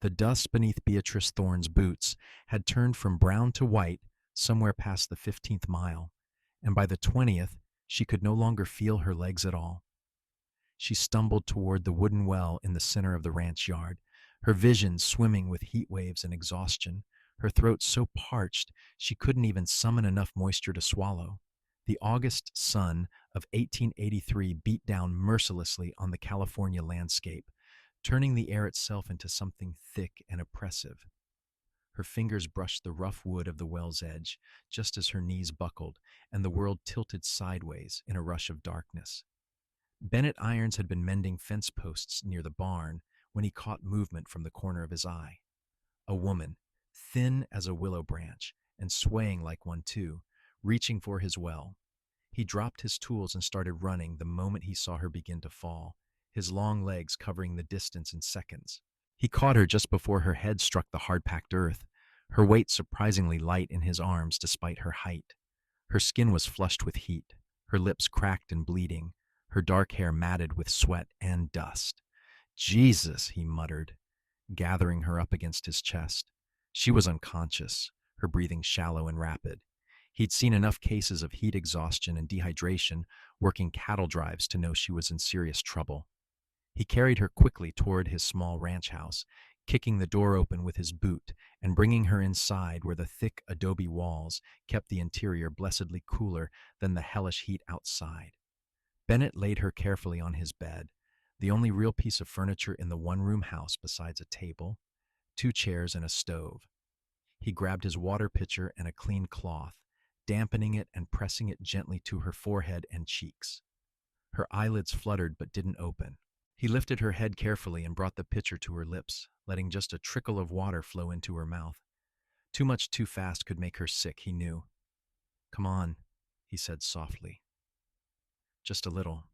The dust beneath Beatrice Thorne's boots had turned from brown to white somewhere past the 15th mile, and by the 20th, she could no longer feel her legs at all. She stumbled toward the wooden well in the center of the ranch yard, her vision swimming with heat waves and exhaustion, her throat so parched she couldn't even summon enough moisture to swallow. The August sun of 1883 beat down mercilessly on the California landscape, turning the air itself into something thick and oppressive. Her fingers brushed the rough wood of the well's edge, just as her knees buckled, and the world tilted sideways in a rush of darkness. Bennett Irons had been mending fence posts near the barn when he caught movement from the corner of his eye. A woman, thin as a willow branch, and swaying like one too, reaching for his well. He dropped his tools and started running the moment he saw her begin to fall, his long legs covering the distance in seconds. He caught her just before her head struck the hard-packed earth, her weight surprisingly light in his arms despite her height. Her skin was flushed with heat, her lips cracked and bleeding, her dark hair matted with sweat and dust. "Jesus," he muttered, gathering her up against his chest. She was unconscious, her breathing shallow and rapid. He'd seen enough cases of heat exhaustion and dehydration working cattle drives to know she was in serious trouble. He carried her quickly toward his small ranch house, kicking the door open with his boot and bringing her inside where the thick adobe walls kept the interior blessedly cooler than the hellish heat outside. Bennett laid her carefully on his bed, the only real piece of furniture in the one-room house besides a table, 2 chairs, and a stove. He grabbed his water pitcher and a clean cloth, dampening it and pressing it gently to her forehead and cheeks. Her eyelids fluttered but didn't open. He lifted her head carefully and brought the pitcher to her lips, letting just a trickle of water flow into her mouth. Too much too fast could make her sick, he knew. "Come on," he said softly. "Just a little.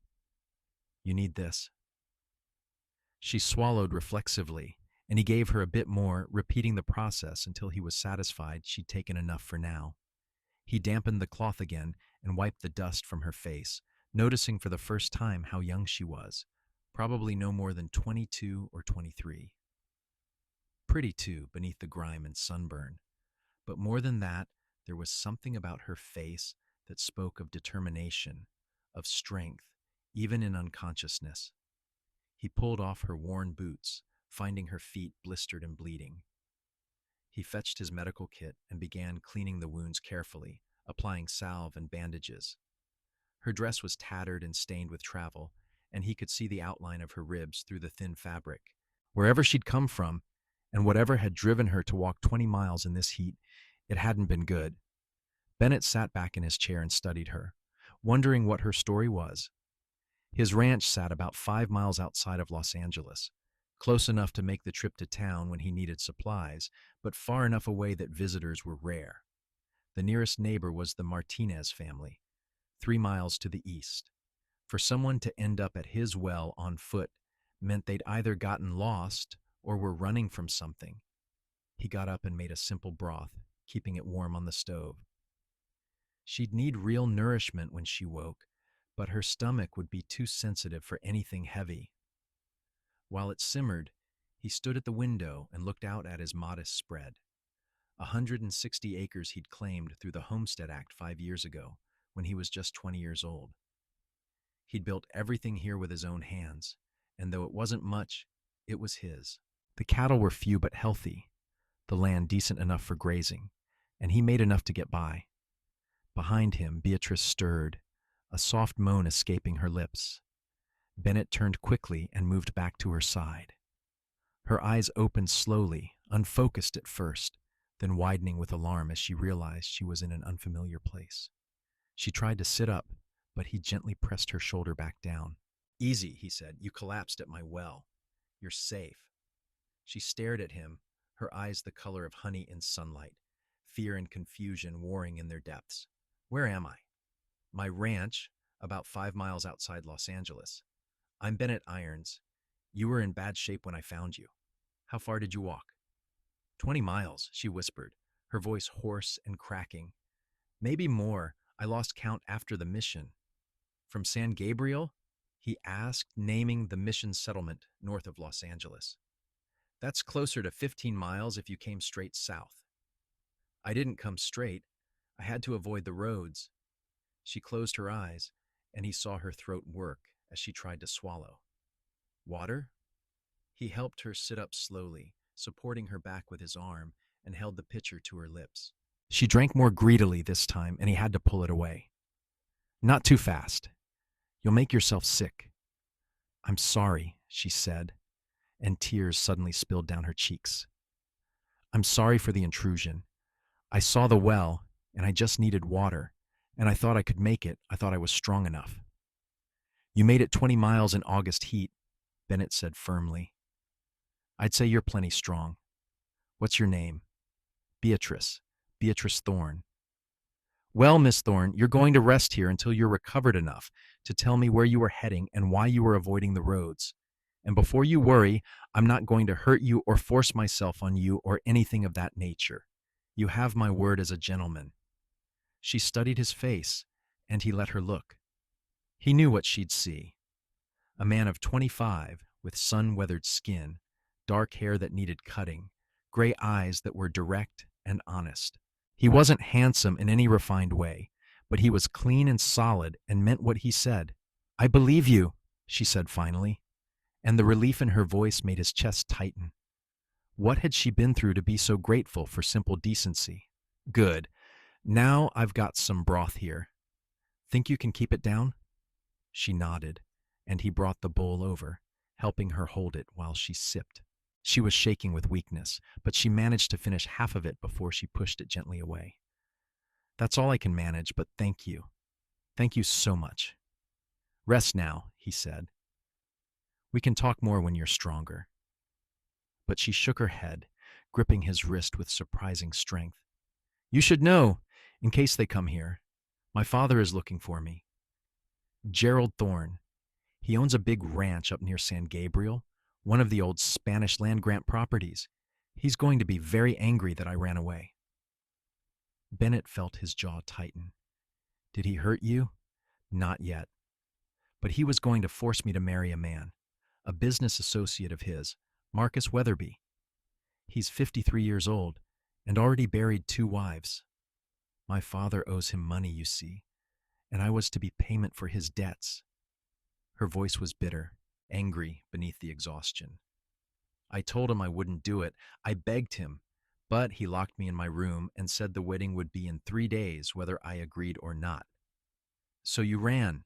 You need this." She swallowed reflexively, and he gave her a bit more, repeating the process until he was satisfied she'd taken enough for now. He dampened the cloth again and wiped the dust from her face, noticing for the first time how young she was, probably no more than 22 or 23. Pretty, too, beneath the grime and sunburn. But more than that, there was something about her face that spoke of determination, of strength, even in unconsciousness. He pulled off her worn boots, finding her feet blistered and bleeding. He fetched his medical kit and began cleaning the wounds carefully, applying salve and bandages. Her dress was tattered and stained with travel, and he could see the outline of her ribs through the thin fabric. Wherever she'd come from, and whatever had driven her to walk 20 miles in this heat, it hadn't been good. Bennett sat back in his chair and studied her, wondering what her story was. His ranch sat about 5 miles outside of Los Angeles, close enough to make the trip to town when he needed supplies, but far enough away that visitors were rare. The nearest neighbor was the Martinez family, 3 miles to the east. For someone to end up at his well on foot meant they'd either gotten lost or were running from something. He got up and made a simple broth, keeping it warm on the stove. She'd need real nourishment when she woke, but her stomach would be too sensitive for anything heavy. While it simmered, he stood at the window and looked out at his modest spread. 160 acres he'd claimed through the Homestead Act 5 years ago, when he was just 20 years old. He'd built everything here with his own hands, and though it wasn't much, it was his. The cattle were few but healthy, the land decent enough for grazing, and he made enough to get by. Behind him, Beatrice stirred, a soft moan escaping her lips. Bennett turned quickly and moved back to her side. Her eyes opened slowly, unfocused at first, then widening with alarm as she realized she was in an unfamiliar place. She tried to sit up, but he gently pressed her shoulder back down. "Easy," he said. "You collapsed at my well. You're safe." She stared at him, her eyes the color of honey in sunlight, fear and confusion warring in their depths. "Where am I?" "My ranch, about 5 miles outside Los Angeles. I'm Bennett Irons. You were in bad shape when I found you. How far did you walk?" 20 miles, she whispered, her voice hoarse and cracking. "Maybe more. I lost count after the mission." "From San Gabriel?" he asked, naming the mission settlement north of Los Angeles. That's closer to 15 miles if you came straight south. I didn't come straight. I had to avoid the roads. She closed her eyes, and he saw her throat work as she tried to swallow. Water? He helped her sit up slowly, supporting her back with his arm, and held the pitcher to her lips. She drank more greedily this time, and he had to pull it away. Not too fast. You'll make yourself sick. I'm sorry, she said, and tears suddenly spilled down her cheeks. I'm sorry for the intrusion. I saw the well, and I just needed water, and I thought I could make it. I thought I was strong enough. You made it 20 miles in August heat, Bennett said firmly. I'd say you're plenty strong. What's your name? Beatrice. Beatrice Thorne. Well, Miss Thorne, you're going to rest here until you're recovered enough to tell me where you were heading and why you were avoiding the roads. And before you worry, I'm not going to hurt you or force myself on you or anything of that nature. You have my word as a gentleman. She studied his face, and he let her look. He knew what she'd see. A man of 25 with sun-weathered skin, dark hair that needed cutting, gray eyes that were direct and honest. He wasn't handsome in any refined way, but he was clean and solid and meant what he said. I believe you, she said finally, and the relief in her voice made his chest tighten. What had she been through to be so grateful for simple decency? Good. Now I've got some broth here. Think you can keep it down? She nodded, and he brought the bowl over, helping her hold it while she sipped. She was shaking with weakness, but she managed to finish half of it before she pushed it gently away. That's all I can manage, but thank you. Thank you so much. Rest now, he said. We can talk more when you're stronger. But she shook her head, gripping his wrist with surprising strength. You should know, in case they come here. My father is looking for me. Gerald Thorne. He owns a big ranch up near San Gabriel, one of the old Spanish land grant properties. He's going to be very angry that I ran away. Bennett felt his jaw tighten. Did he hurt you? Not yet. But he was going to force me to marry a man, a business associate of his, Marcus Weatherby. He's 53 years old and already buried 2 wives. My father owes him money, you see, and I was to be payment for his debts. Her voice was bitter, angry beneath the exhaustion. I told him I wouldn't do it. I begged him, but he locked me in my room and said the wedding would be in 3 days, whether I agreed or not. So you ran.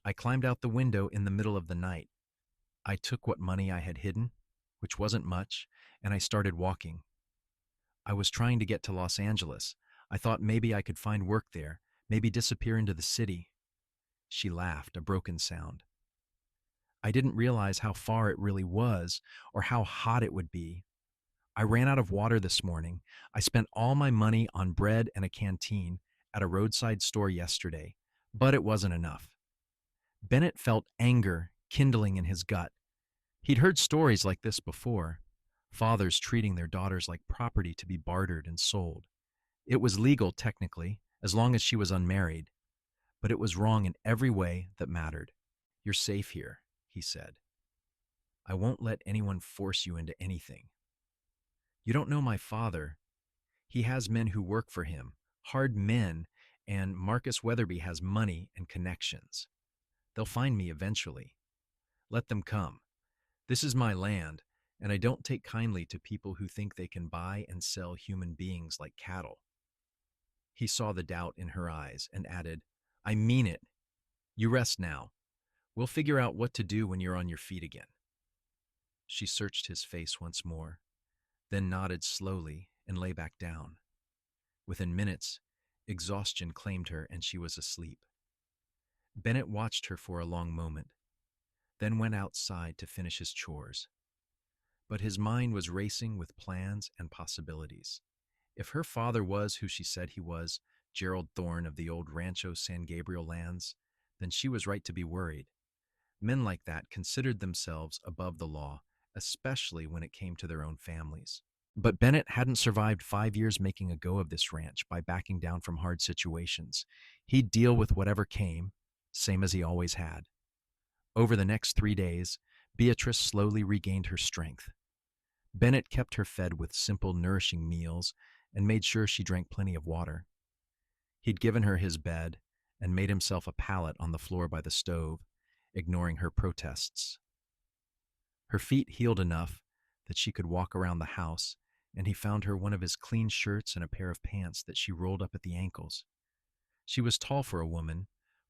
I climbed out the window in the middle of the night. I took what money I had hidden, which wasn't much, and I started walking. I was trying to get to Los Angeles. I thought maybe I could find work there, maybe disappear into the city. She laughed, a broken sound. I didn't realize how far it really was or how hot it would be. I ran out of water this morning. I spent all my money on bread and a canteen at a roadside store yesterday, but it wasn't enough. Bennett felt anger kindling in his gut. He'd heard stories like this before, fathers treating their daughters like property to be bartered and sold. It was legal technically, as long as she was unmarried, but it was wrong in every way that mattered. You're safe here, he said. I won't let anyone force you into anything. You don't know my father. He has men who work for him, hard men, and Marcus Weatherby has money and connections. They'll find me eventually. Let them come. This is my land, and I don't take kindly to people who think they can buy and sell human beings like cattle. He saw the doubt in her eyes and added, I mean it. You rest now. We'll figure out what to do when you're on your feet again. She searched his face once more, then nodded slowly and lay back down. Within minutes, exhaustion claimed her and she was asleep. Bennett watched her for a long moment, then went outside to finish his chores. But his mind was racing with plans and possibilities. If her father was who she said he was, Gerald Thorne of the old Rancho San Gabriel lands, then she was right to be worried. Men like that considered themselves above the law, especially when it came to their own families. But Bennett hadn't survived 5 years making a go of this ranch by backing down from hard situations. He'd deal with whatever came, same as he always had. Over the next 3 days, Beatrice slowly regained her strength. Bennett kept her fed with simple, nourishing meals and made sure she drank plenty of water. He'd given her his bed and made himself a pallet on the floor by the stove, ignoring her protests. Her feet healed enough that she could walk around the house, and he found her one of his clean shirts and a pair of pants that she rolled up at the ankles. She was tall for a woman,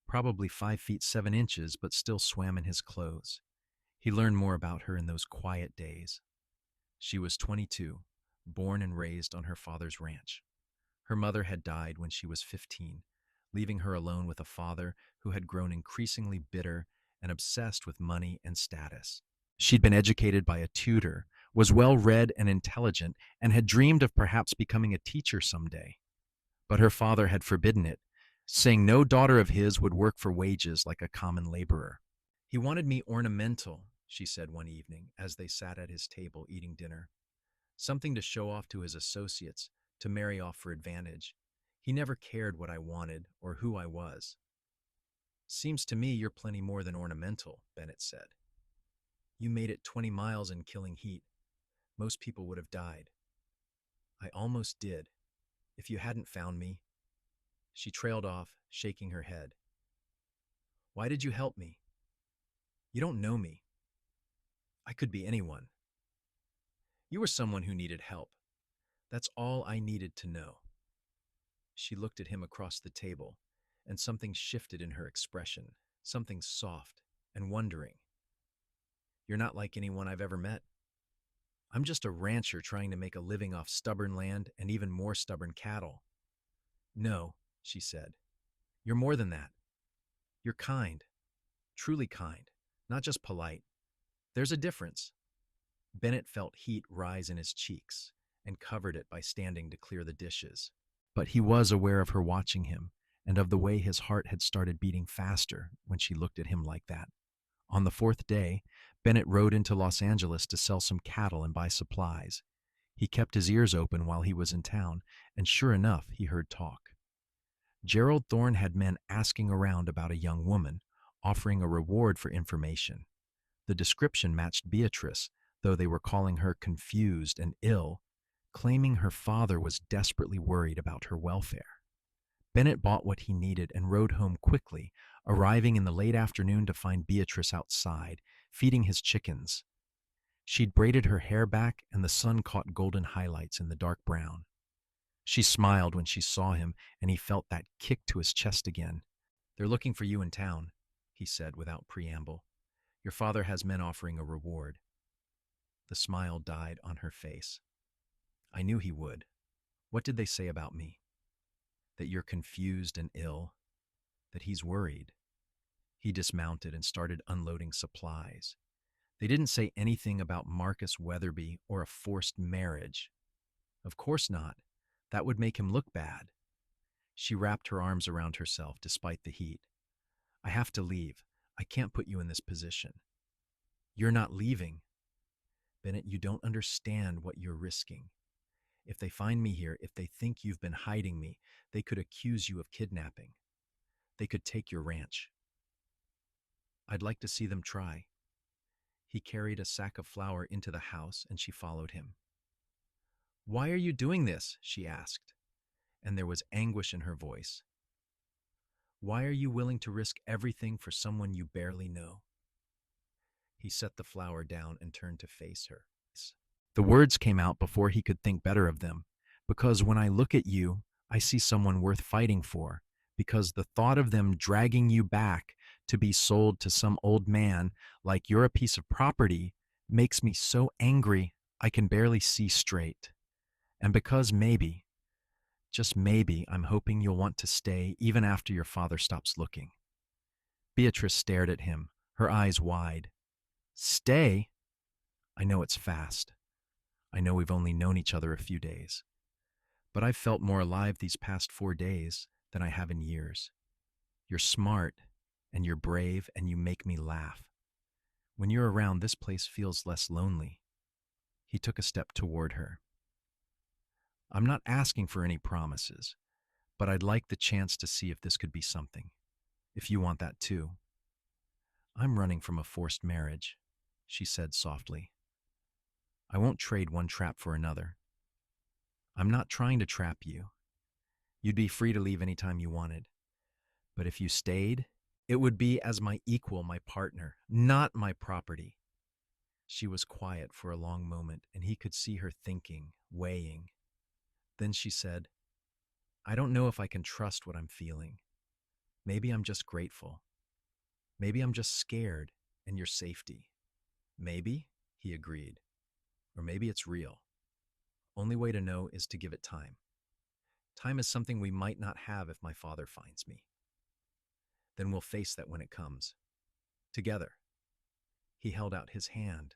probably 5 feet 7 inches, but still swam in his clothes. He learned more about her in those quiet days. She was 22, born and raised on her father's ranch. Her mother had died when she was 15, leaving her alone with a father who had grown increasingly bitter and obsessed with money and status. She'd been educated by a tutor, was well read and intelligent, and had dreamed of perhaps becoming a teacher someday. But her father had forbidden it, saying no daughter of his would work for wages like a common laborer. He wanted me ornamental, she said one evening as they sat at his table eating dinner. Something to show off to his associates, to marry off for advantage. He never cared what I wanted or who I was. Seems to me you're plenty more than ornamental, Bennett said. You made it 20 miles in killing heat. Most people would have died. I almost did, if you hadn't found me. She trailed off, shaking her head. Why did you help me? You don't know me. I could be anyone. You were someone who needed help. That's all I needed to know. She looked at him across the table, and something shifted in her expression, something soft and wondering. You're not like anyone I've ever met. I'm just a rancher trying to make a living off stubborn land and even more stubborn cattle. No, she said. You're more than that. You're kind, truly kind, not just polite. There's a difference. Bennett felt heat rise in his cheeks and covered it by standing to clear the dishes. But he was aware of her watching him and of the way his heart had started beating faster when she looked at him like that. On the fourth day, Bennett rode into Los Angeles to sell some cattle and buy supplies. He kept his ears open while he was in town, and sure enough, he heard talk. Gerald Thorne had men asking around about a young woman, offering a reward for information. The description matched Beatrice, though they were calling her confused and ill, claiming her father was desperately worried about her welfare. Bennett bought what he needed and rode home quickly, arriving in the late afternoon to find Beatrice outside, feeding his chickens. She'd braided her hair back, and the sun caught golden highlights in the dark brown. She smiled when she saw him, and he felt that kick to his chest again. They're looking for you in town, he said without preamble. Your father has men offering a reward. The smile died on her face. I knew he would. What did they say about me? That you're confused and ill, that he's worried. He dismounted and started unloading supplies. They didn't say anything about Marcus Weatherby or a forced marriage. Of course not. That would make him look bad. She wrapped her arms around herself despite the heat. I have to leave. I can't put you in this position. You're not leaving. Bennett, you don't understand what you're risking. If they find me here, if they think you've been hiding me, they could accuse you of kidnapping. They could take your ranch. I'd like to see them try. He carried a sack of flour into the house, and she followed him. Why are you doing this? She asked, and there was anguish in her voice. Why are you willing to risk everything for someone you barely know? He set the flour down and turned to face her. The words came out before he could think better of them, because when I look at you, I see someone worth fighting for, because the thought of them dragging you back to be sold to some old man like you're a piece of property makes me so angry I can barely see straight. And because maybe, just maybe, I'm hoping you'll want to stay even after your father stops looking. Beatrice stared at him, her eyes wide. Stay? I know it's fast. I know we've only known each other a few days. But I've felt more alive these past 4 days than I have in years. You're smart, and you're brave, and you make me laugh. When you're around, this place feels less lonely. He took a step toward her. I'm not asking for any promises, but I'd like the chance to see if this could be something, if you want that too. I'm running from a forced marriage, she said softly. I won't trade one trap for another. I'm not trying to trap you. You'd be free to leave anytime you wanted. But if you stayed, it would be as my equal, my partner, not my property. She was quiet for a long moment, and he could see her thinking, weighing. Then she said, I don't know if I can trust what I'm feeling. Maybe I'm just grateful. Maybe I'm just scared and your safety. Maybe, he agreed. Or maybe it's real. Only way to know is to give it time. Time is something we might not have if my father finds me. Then we'll face that when it comes. Together. He held out his hand.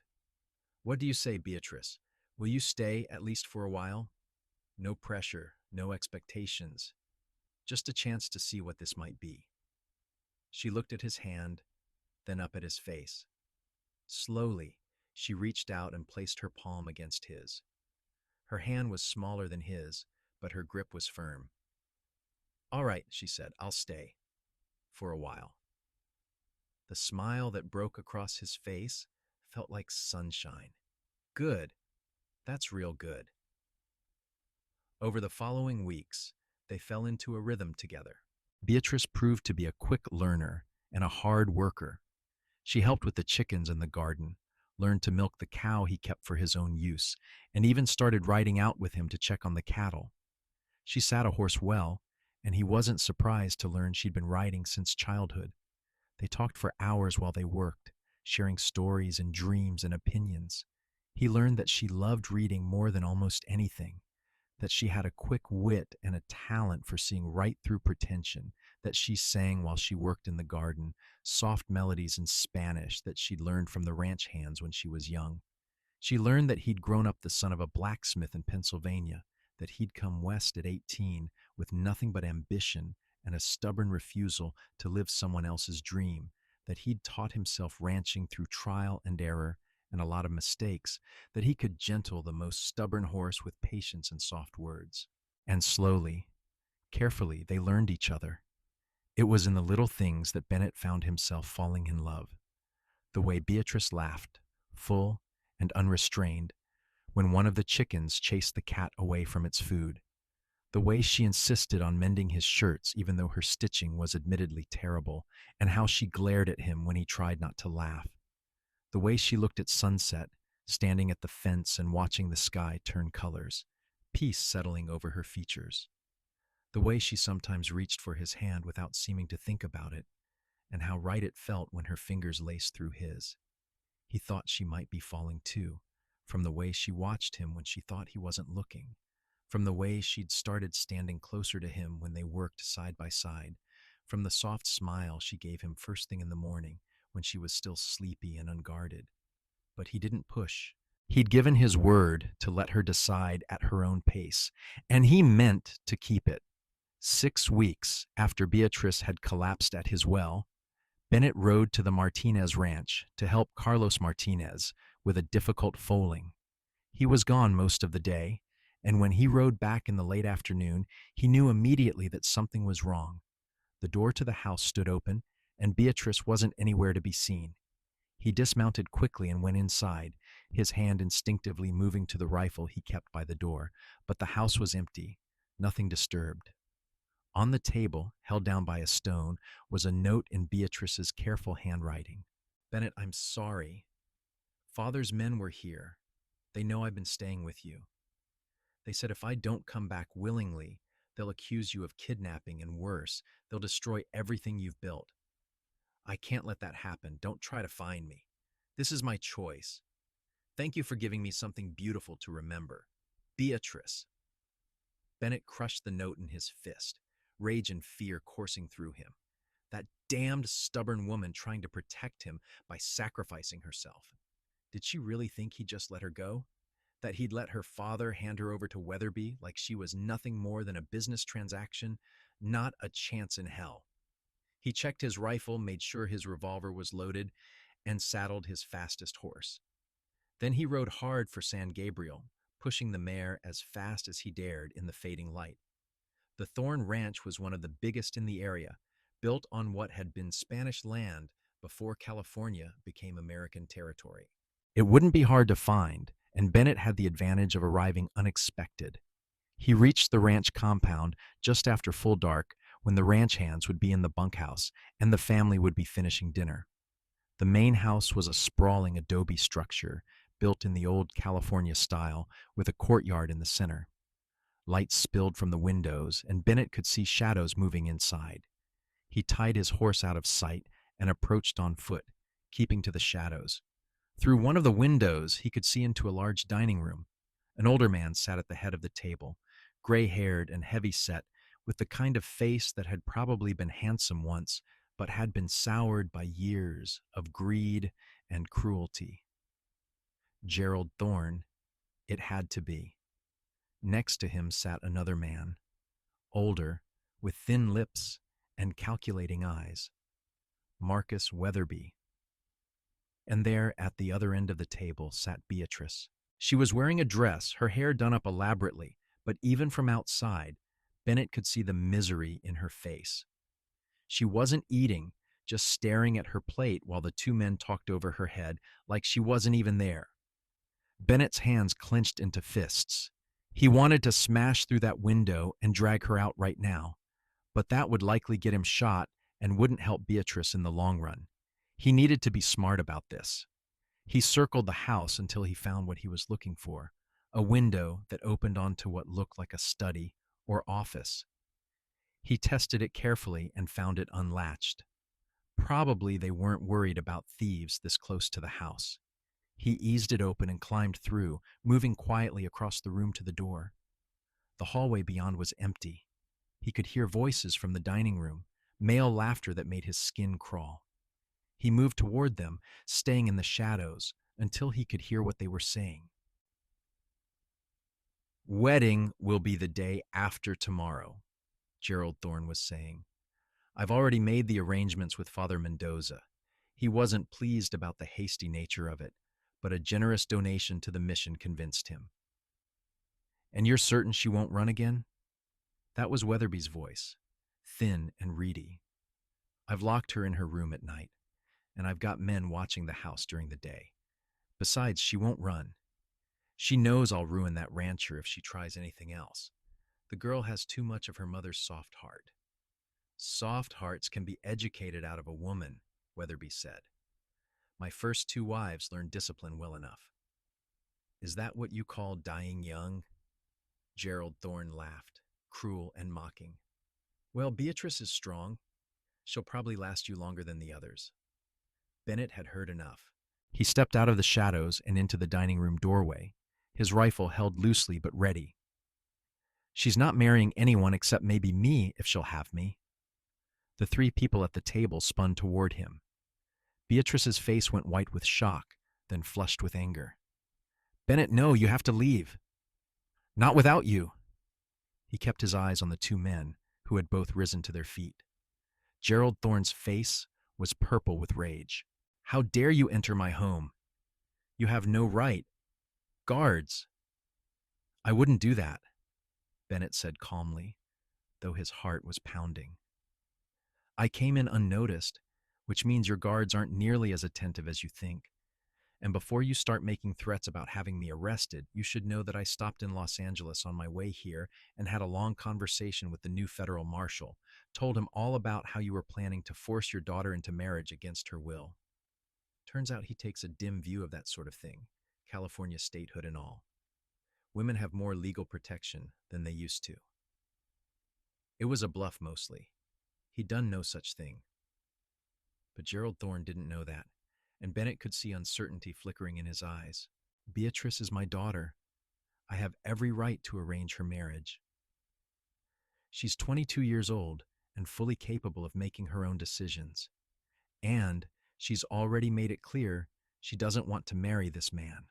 What do you say, Beatrice? Will you stay at least for a while? No pressure, no expectations. Just a chance to see what this might be. She looked at his hand, then up at his face. Slowly, she reached out and placed her palm against his. Her hand was smaller than his, but her grip was firm. All right, she said, I'll stay. For a while. The smile that broke across his face felt like sunshine. Good. That's real good. Over the following weeks, they fell into a rhythm together. Beatrice proved to be a quick learner and a hard worker. She helped with the chickens in the garden, learned to milk the cow he kept for his own use, and even started riding out with him to check on the cattle. She sat a horse well, and he wasn't surprised to learn she'd been riding since childhood. They talked for hours while they worked, sharing stories and dreams and opinions. He learned that she loved reading more than almost anything, that she had a quick wit and a talent for seeing right through pretension, that she sang while she worked in the garden, soft melodies in Spanish that she'd learned from the ranch hands when she was young. She learned that he'd grown up the son of a blacksmith in Pennsylvania, that he'd come west at 18 with nothing but ambition and a stubborn refusal to live someone else's dream, that he'd taught himself ranching through trial and error and a lot of mistakes, that he could gentle the most stubborn horse with patience and soft words. And slowly, carefully, they learned each other. It was in the little things that Bennett found himself falling in love. The way Beatrice laughed, full and unrestrained, when one of the chickens chased the cat away from its food. The way she insisted on mending his shirts even though her stitching was admittedly terrible, and how she glared at him when he tried not to laugh. The way she looked at sunset, standing at the fence and watching the sky turn colors, peace settling over her features. The way she sometimes reached for his hand without seeming to think about it, and how right it felt when her fingers laced through his. He thought she might be falling too, from the way she watched him when she thought he wasn't looking, from the way she'd started standing closer to him when they worked side by side, from the soft smile she gave him first thing in the morning when she was still sleepy and unguarded. But he didn't push. He'd given his word to let her decide at her own pace, and he meant to keep it. 6 weeks after Beatrice had collapsed at his well, Bennett rode to the Martinez ranch to help Carlos Martinez with a difficult foaling. He was gone most of the day, and when he rode back in the late afternoon, he knew immediately that something was wrong. The door to the house stood open, and Beatrice wasn't anywhere to be seen. He dismounted quickly and went inside, his hand instinctively moving to the rifle he kept by the door, but the house was empty, nothing disturbed. On the table, held down by a stone, was a note in Beatrice's careful handwriting. Bennett, I'm sorry. Father's men were here. They know I've been staying with you. They said if I don't come back willingly, they'll accuse you of kidnapping, and worse, they'll destroy everything you've built. I can't let that happen. Don't try to find me. This is my choice. Thank you for giving me something beautiful to remember. Beatrice. Bennett crushed the note in his fist, rage and fear coursing through him. That damned stubborn woman trying to protect him by sacrificing herself. Did she really think he'd just let her go? That he'd let her father hand her over to Weatherby like she was nothing more than a business transaction? Not a chance in hell. He checked his rifle, made sure his revolver was loaded, and saddled his fastest horse. Then he rode hard for San Gabriel, pushing the mare as fast as he dared in the fading light. The Thorne Ranch was one of the biggest in the area, built on what had been Spanish land before California became American territory. It wouldn't be hard to find, and Bennett had the advantage of arriving unexpected. He reached the ranch compound just after full dark, when the ranch hands would be in the bunkhouse and the family would be finishing dinner. The main house was a sprawling adobe structure built in the old California style with a courtyard in the center. Light spilled from the windows, and Bennett could see shadows moving inside. He tied his horse out of sight and approached on foot, keeping to the shadows. Through one of the windows, he could see into a large dining room. An older man sat at the head of the table, gray-haired and heavy-set, with the kind of face that had probably been handsome once, but had been soured by years of greed and cruelty. Gerald Thorne, it had to be. Next to him sat another man, older, with thin lips and calculating eyes, Marcus Weatherby. And there, at the other end of the table, sat Beatrice. She was wearing a dress, her hair done up elaborately, but even from outside, Bennett could see the misery in her face. She wasn't eating, just staring at her plate while the two men talked over her head like she wasn't even there. Bennett's hands clenched into fists. He wanted to smash through that window and drag her out right now, but that would likely get him shot and wouldn't help Beatrice in the long run. He needed to be smart about this. He circled the house until he found what he was looking for, a window that opened onto what looked like a study or office. He tested it carefully and found it unlatched. Probably they weren't worried about thieves this close to the house. He eased it open and climbed through, moving quietly across the room to the door. The hallway beyond was empty. He could hear voices from the dining room, male laughter that made his skin crawl. He moved toward them, staying in the shadows, until he could hear what they were saying. "Wedding will be the day after tomorrow," Gerald Thorne was saying. "I've already made the arrangements with Father Mendoza. He wasn't pleased about the hasty nature of it, but a generous donation to the mission convinced him." "And you're certain she won't run again?" That was Weatherby's voice, thin and reedy. "I've locked her in her room at night, and I've got men watching the house during the day. Besides, she won't run. She knows I'll ruin that rancher if she tries anything else. The girl has too much of her mother's soft heart." "Soft hearts can be educated out of a woman," Weatherby said. "My first two wives learned discipline well enough." "Is that what you call dying young?" Gerald Thorne laughed, cruel and mocking. "Well, Beatrice is strong. She'll probably last you longer than the others." Bennett had heard enough. He stepped out of the shadows and into the dining room doorway, his rifle held loosely but ready. "She's not marrying anyone except maybe me if she'll have me." The three people at the table spun toward him. Beatrice's face went white with shock, then flushed with anger. "Bennett, no, you have to leave." "Not without you." He kept his eyes on the two men, who had both risen to their feet. Gerald Thorne's face was purple with rage. "How dare you enter my home? You have no right. Guards." "I wouldn't do that," Bennett said calmly, though his heart was pounding. "I came in unnoticed, which means your guards aren't nearly as attentive as you think. And before you start making threats about having me arrested, you should know that I stopped in Los Angeles on my way here and had a long conversation with the new federal marshal, told him all about how you were planning to force your daughter into marriage against her will. Turns out he takes a dim view of that sort of thing, California statehood and all. Women have more legal protection than they used to." It was a bluff mostly. He'd done no such thing. But Gerald Thorne didn't know that, and Bennett could see uncertainty flickering in his eyes. "Beatrice is my daughter. I have every right to arrange her marriage. She's 22 years old and fully capable of making her own decisions. And she's already made it clear she doesn't want to marry this man."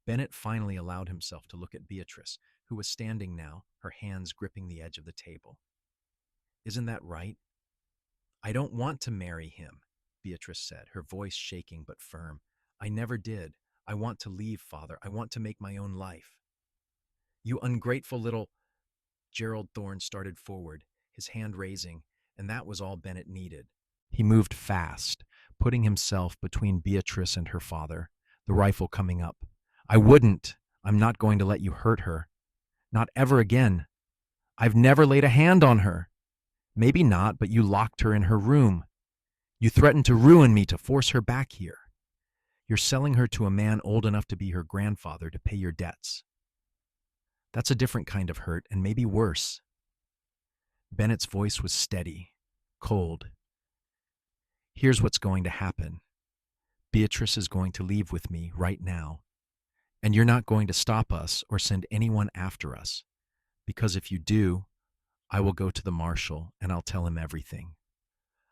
Bennett finally allowed himself to look at Beatrice, who was standing now, her hands gripping the edge of the table. "Isn't that right?" "I don't want to marry him," Beatrice said, her voice shaking but firm. "I never did. I want to leave, Father. I want to make my own life." "You ungrateful little—" Gerald Thorne started forward, his hand raising, and that was all Bennett needed. He moved fast, putting himself between Beatrice and her father, the rifle coming up. I wouldn't. I'm not going to let you hurt her. Not ever again. I've never laid a hand on her. Maybe not, but you locked her in her room. You threatened to ruin me to force her back here. You're selling her to a man old enough to be her grandfather to pay your debts. That's a different kind of hurt, and maybe worse. Bennett's voice was steady, cold. Here's what's going to happen. Beatrice is going to leave with me right now, and you're not going to stop us or send anyone after us, because if you do, I will go to the marshal and I'll tell him everything.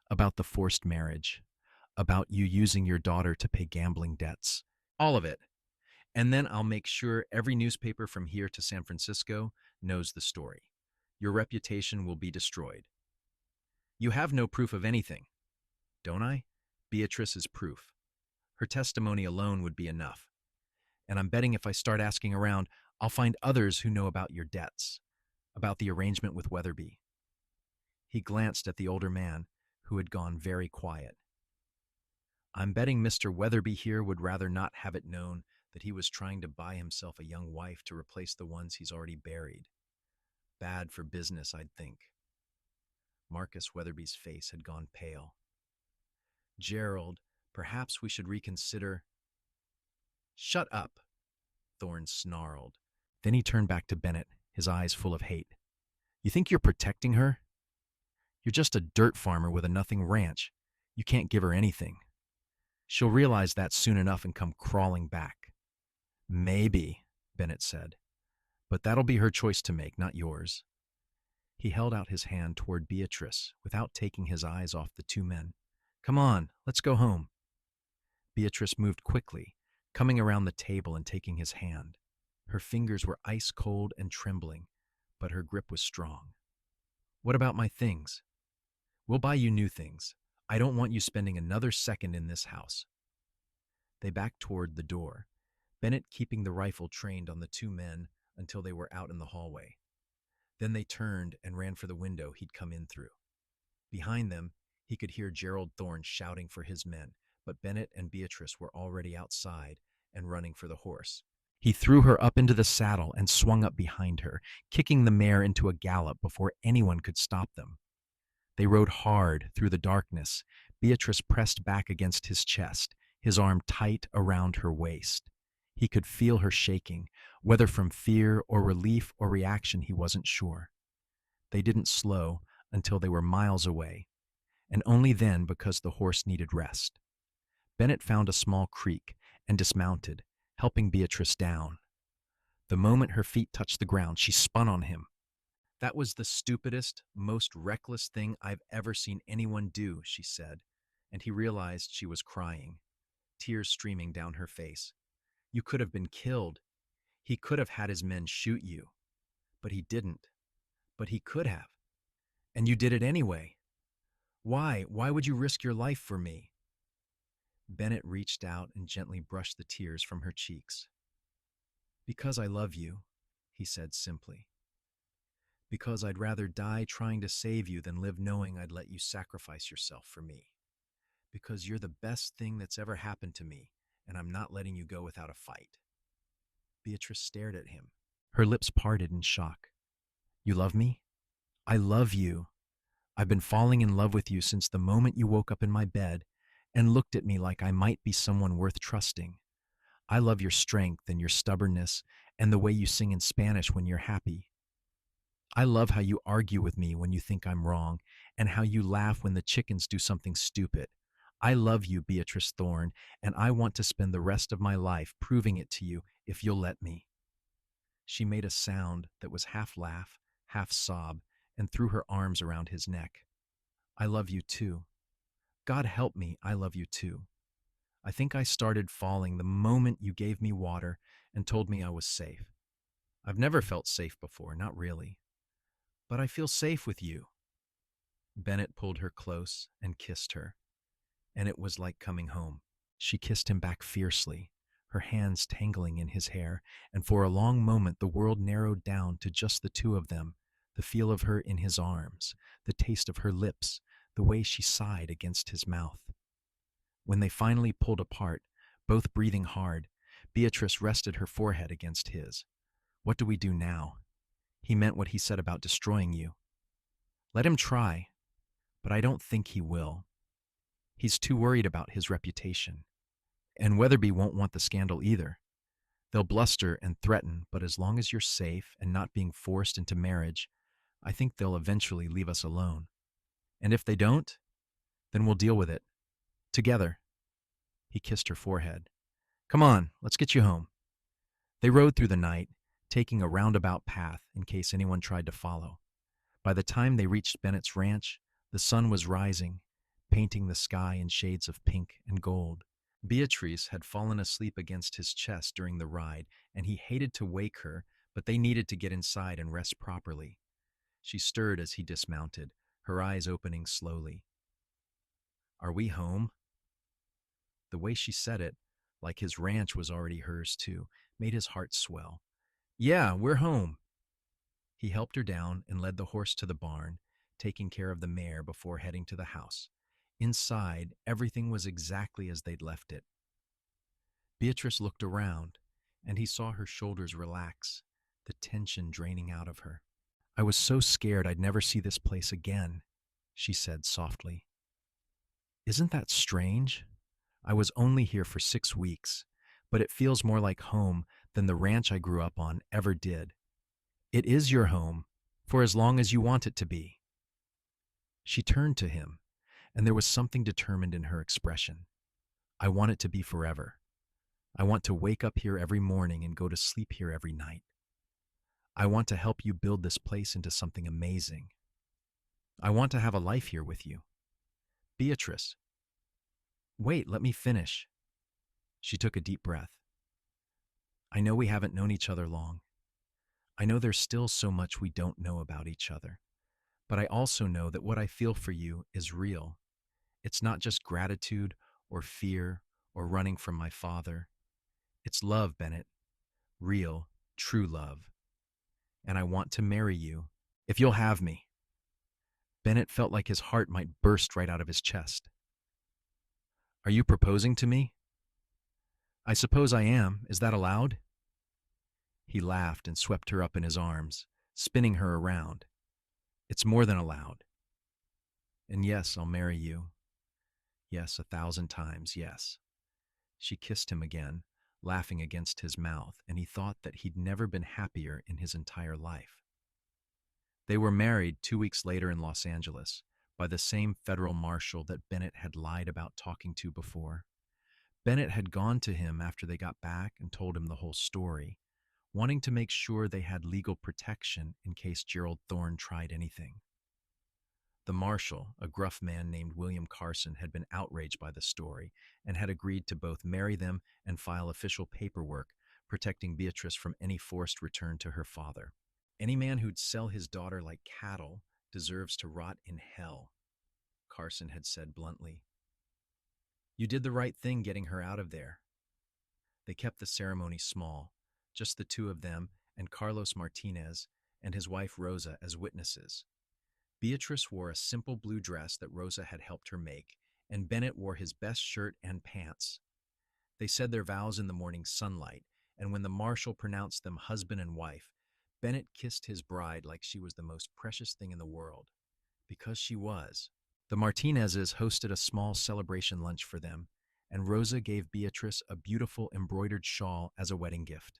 About the forced marriage, about you using your daughter to pay gambling debts. All of it. And then I'll make sure every newspaper from here to San Francisco knows the story. Your reputation will be destroyed. You have no proof of anything, don't I? Beatrice is proof. Her testimony alone would be enough. And I'm betting if I start asking around, I'll find others who know about your debts, about the arrangement with Weatherby. He glanced at the older man, who had gone very quiet. I'm betting Mr. Weatherby here would rather not have it known that he was trying to buy himself a young wife to replace the ones he's already buried. Bad for business, I'd think. Marcus Weatherby's face had gone pale. Gerald, perhaps we should reconsider. Shut up, Thorne snarled. Then he turned back to Bennett, his eyes full of hate. You think you're protecting her? You're just a dirt farmer with a nothing ranch. You can't give her anything. She'll realize that soon enough and come crawling back. Maybe, Bennett said. But that'll be her choice to make, not yours. He held out his hand toward Beatrice without taking his eyes off the two men. Come on, let's go home. Beatrice moved quickly, coming around the table and taking his hand. Her fingers were ice cold and trembling, but her grip was strong. What about my things? We'll buy you new things. I don't want you spending another second in this house. They backed toward the door, Bennett keeping the rifle trained on the two men until they were out in the hallway. Then they turned and ran for the window he'd come in through. Behind them, he could hear Gerald Thorne shouting for his men, but Bennett and Beatrice were already outside and running for the horse. He threw her up into the saddle and swung up behind her, kicking the mare into a gallop before anyone could stop them. They rode hard through the darkness, Beatrice pressed back against his chest, his arm tight around her waist. He could feel her shaking, whether from fear or relief or reaction, he wasn't sure. They didn't slow until they were miles away, and only then because the horse needed rest. Bennett found a small creek and dismounted, helping Beatrice down. The moment her feet touched the ground, she spun on him. That was the stupidest, most reckless thing I've ever seen anyone do, she said, and he realized she was crying, tears streaming down her face. You could have been killed. He could have had his men shoot you. But he didn't. But he could have. And you did it anyway. Why? Why would you risk your life for me? Bennett reached out and gently brushed the tears from her cheeks. Because I love you, he said simply. Because I'd rather die trying to save you than live knowing I'd let you sacrifice yourself for me. Because you're the best thing that's ever happened to me, and I'm not letting you go without a fight. Beatrice stared at him, her lips parted in shock. You love me? I love you. I've been falling in love with you since the moment you woke up in my bed and looked at me like I might be someone worth trusting. I love your strength and your stubbornness and the way you sing in Spanish when you're happy. I love how you argue with me when you think I'm wrong and how you laugh when the chickens do something stupid. I love you, Beatrice Thorne, and I want to spend the rest of my life proving it to you if you'll let me. She made a sound that was half laugh, half sob, and threw her arms around his neck. I love you too. God help me, I love you too. I think I started falling the moment you gave me water and told me I was safe. I've never felt safe before, not really. But I feel safe with you. Bennett pulled her close and kissed her, and it was like coming home. She kissed him back fiercely, her hands tangling in his hair, and for a long moment the world narrowed down to just the two of them, the feel of her in his arms, the taste of her lips, the way she sighed against his mouth. When they finally pulled apart, both breathing hard, Beatrice rested her forehead against his. What do we do now? He meant what he said about destroying you. Let him try, but I don't think he will. He's too worried about his reputation. And Weatherby won't want the scandal either. They'll bluster and threaten, but as long as you're safe and not being forced into marriage, I think they'll eventually leave us alone. And if they don't, then we'll deal with it. Together. He kissed her forehead. Come on, let's get you home. They rode through the night, taking a roundabout path in case anyone tried to follow. By the time they reached Bennett's ranch, the sun was rising, painting the sky in shades of pink and gold. Beatrice had fallen asleep against his chest during the ride, and he hated to wake her, but they needed to get inside and rest properly. She stirred as he dismounted, her eyes opening slowly. Are we home? The way she said it, like his ranch was already hers too, made his heart swell. Yeah, we're home. He helped her down and led the horse to the barn, taking care of the mare before heading to the house. Inside, everything was exactly as they'd left it. Beatrice looked around, and he saw her shoulders relax, the tension draining out of her. I was so scared I'd never see this place again, she said softly. Isn't that strange? I was only here for 6 weeks, but it feels more like home than the ranch I grew up on ever did. It is your home, for as long as you want it to be. She turned to him, and there was something determined in her expression. I want it to be forever. I want to wake up here every morning and go to sleep here every night. I want to help you build this place into something amazing. I want to have a life here with you. Beatrice. Wait, let me finish. She took a deep breath. I know we haven't known each other long. I know there's still so much we don't know about each other. But I also know that what I feel for you is real. It's not just gratitude or fear or running from my father. It's love, Bennett. Real, true love. And I want to marry you, if you'll have me. Bennett felt like his heart might burst right out of his chest. Are you proposing to me? I suppose I am. Is that allowed? He laughed and swept her up in his arms, spinning her around. It's more than allowed. And yes, I'll marry you. Yes, 1,000 times, yes. She kissed him again, laughing against his mouth, and he thought that he'd never been happier in his entire life. They were married 2 weeks later in Los Angeles, by the same federal marshal that Bennett had lied about talking to before. Bennett had gone to him after they got back and told him the whole story, wanting to make sure they had legal protection in case Gerald Thorne tried anything. The marshal, a gruff man named William Carson, had been outraged by the story and had agreed to both marry them and file official paperwork protecting Beatrice from any forced return to her father. Any man who'd sell his daughter like cattle deserves to rot in hell, Carson had said bluntly. You did the right thing getting her out of there. They kept the ceremony small, just the two of them and Carlos Martinez and his wife Rosa as witnesses. Beatrice wore a simple blue dress that Rosa had helped her make, and Bennett wore his best shirt and pants. They said their vows in the morning sunlight, and when the marshal pronounced them husband and wife, Bennett kissed his bride like she was the most precious thing in the world. Because she was. The Martinezes hosted a small celebration lunch for them, and Rosa gave Beatrice a beautiful embroidered shawl as a wedding gift.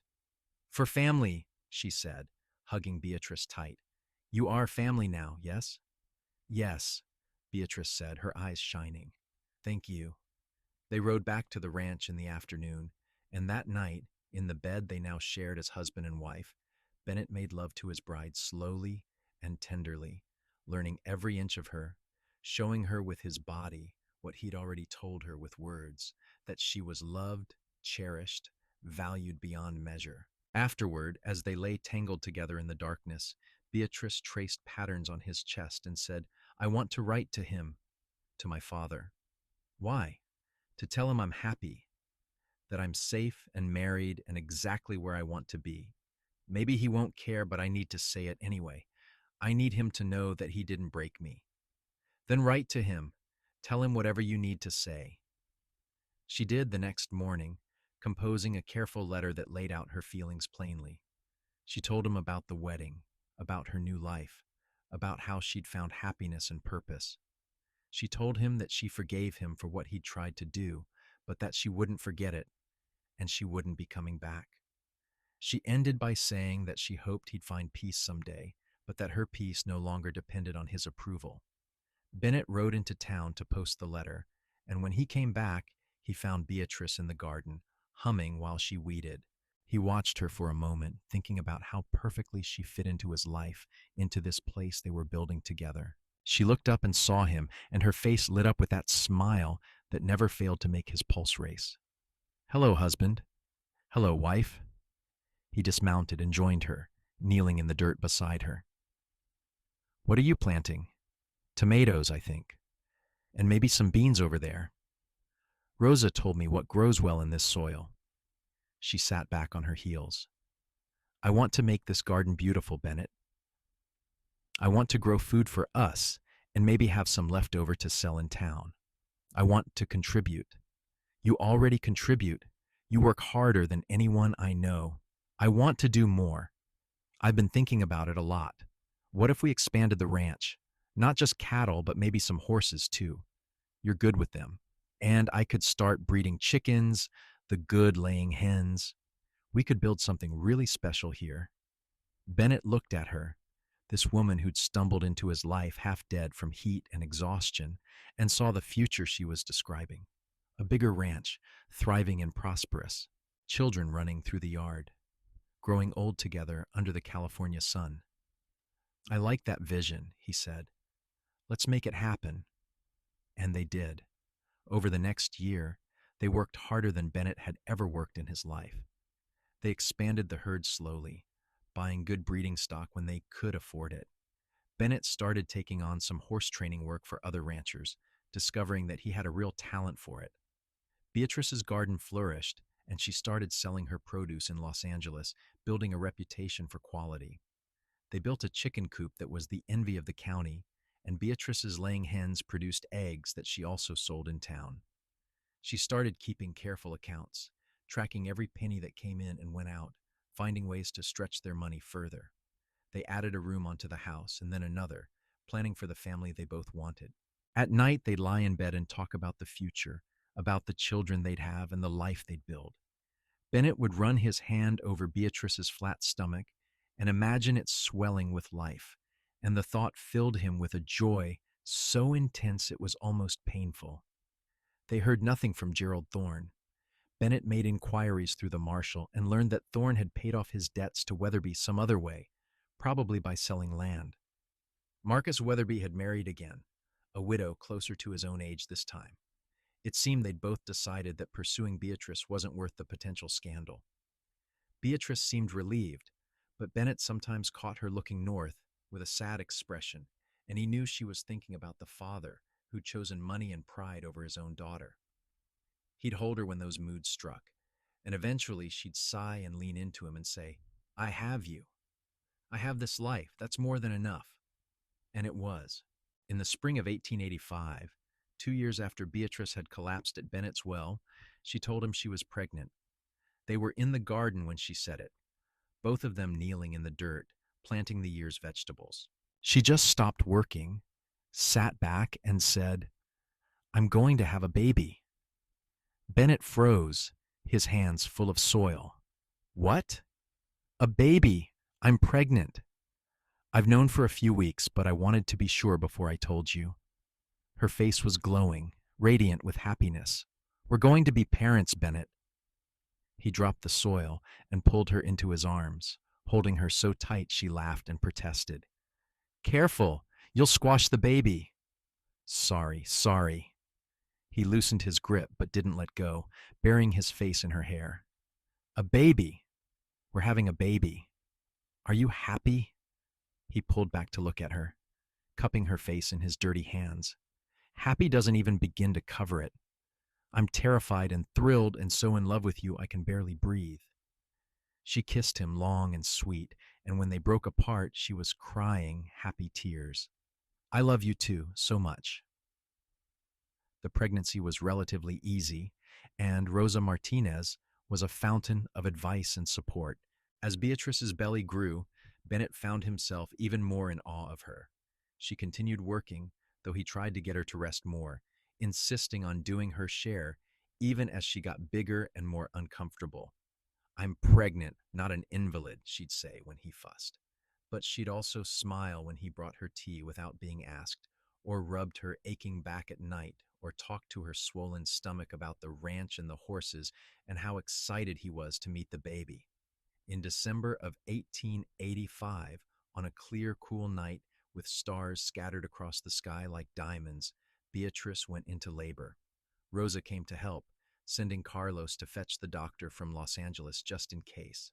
For family, she said, hugging Beatrice tight. You are family now, yes? Yes, Beatrice said, her eyes shining. Thank you. They rode back to the ranch in the afternoon, and that night, in the bed they now shared as husband and wife, Bennett made love to his bride slowly and tenderly, learning every inch of her, showing her with his body what he'd already told her with words, that she was loved, cherished, valued beyond measure. Afterward, as they lay tangled together in the darkness, Beatrice traced patterns on his chest and said, I want to write to him, to my father. Why? To tell him I'm happy, that I'm safe and married and exactly where I want to be. Maybe he won't care, but I need to say it anyway. I need him to know that he didn't break me. Then write to him. Tell him whatever you need to say. She did the next morning, composing a careful letter that laid out her feelings plainly. She told him about the wedding, about her new life, about how she'd found happiness and purpose. She told him that she forgave him for what he'd tried to do, but that she wouldn't forget it, and she wouldn't be coming back. She ended by saying that she hoped he'd find peace someday, but that her peace no longer depended on his approval. Bennett rode into town to post the letter, and when he came back, he found Beatrice in the garden, humming while she weeded. He watched her for a moment, thinking about how perfectly she fit into his life, into this place they were building together. She looked up and saw him, and her face lit up with that smile that never failed to make his pulse race. "Hello, husband. Hello, wife." He dismounted and joined her, kneeling in the dirt beside her. "What are you planting?" "Tomatoes, I think. And maybe some beans over there. Rosa told me what grows well in this soil." She sat back on her heels. "I want to make this garden beautiful, Bennett. I want to grow food for us and maybe have some left over to sell in town. I want to contribute." "You already contribute. You work harder than anyone I know." "I want to do more. I've been thinking about it a lot. What if we expanded the ranch? Not just cattle, but maybe some horses too. You're good with them. And I could start breeding chickens, the good laying hens. We could build something really special here." Bennett looked at her, this woman who'd stumbled into his life half dead from heat and exhaustion, and saw the future she was describing. A bigger ranch, thriving and prosperous, children running through the yard, growing old together under the California sun. "I like that vision," he said. "Let's make it happen." And they did. Over the next year, they worked harder than Bennett had ever worked in his life. They expanded the herd slowly, buying good breeding stock when they could afford it. Bennett started taking on some horse training work for other ranchers, discovering that he had a real talent for it. Beatrice's garden flourished, and she started selling her produce in Los Angeles, building a reputation for quality. They built a chicken coop that was the envy of the county, and Beatrice's laying hens produced eggs that she also sold in town. She started keeping careful accounts, tracking every penny that came in and went out, finding ways to stretch their money further. They added a room onto the house, and then another, planning for the family they both wanted. At night, they'd lie in bed and talk about the future, about the children they'd have and the life they'd build. Bennett would run his hand over Beatrice's flat stomach and imagine it swelling with life, and the thought filled him with a joy so intense it was almost painful. They heard nothing from Gerald Thorne. Bennett made inquiries through the marshal and learned that Thorne had paid off his debts to Weatherby some other way, probably by selling land. Marcus Weatherby had married again, a widow closer to his own age this time. It seemed they'd both decided that pursuing Beatrice wasn't worth the potential scandal. Beatrice seemed relieved, but Bennett sometimes caught her looking north with a sad expression, and he knew she was thinking about the father who'd chosen money and pride over his own daughter. He'd hold her when those moods struck, and eventually she'd sigh and lean into him and say, "I have you. I have this life. That's more than enough." And it was. In the spring of 1885, 2 years after Beatrice had collapsed at Bennett's well, she told him she was pregnant. They were in the garden when she said it, both of them kneeling in the dirt, planting the year's vegetables. She just stopped working, sat back, and said, "I'm going to have a baby." Bennett froze, his hands full of soil. "What? A baby? I'm pregnant. I've known for a few weeks, but I wanted to be sure before I told you." Her face was glowing, radiant with happiness. "We're going to be parents, Bennett." He dropped the soil and pulled her into his arms, holding her so tight she laughed and protested. "Careful, you'll squash the baby." "Sorry, sorry." He loosened his grip but didn't let go, burying his face in her hair. "A baby. We're having a baby. Are you happy?" He pulled back to look at her, cupping her face in his dirty hands. "Happy doesn't even begin to cover it. I'm terrified and thrilled and so in love with you I can barely breathe." She kissed him long and sweet, and when they broke apart, she was crying happy tears. "I love you too, so much." The pregnancy was relatively easy, and Rosa Martinez was a fountain of advice and support. As Beatrice's belly grew, Bennett found himself even more in awe of her. She continued working, though he tried to get her to rest more, insisting on doing her share, even as she got bigger and more uncomfortable. "I'm pregnant, not an invalid," she'd say when he fussed. But she'd also smile when he brought her tea without being asked, or rubbed her aching back at night, or talked to her swollen stomach about the ranch and the horses and how excited he was to meet the baby. In December of 1885, on a clear, cool night with stars scattered across the sky like diamonds, Beatrice went into labor. Rosa came to help, sending Carlos to fetch the doctor from Los Angeles just in case.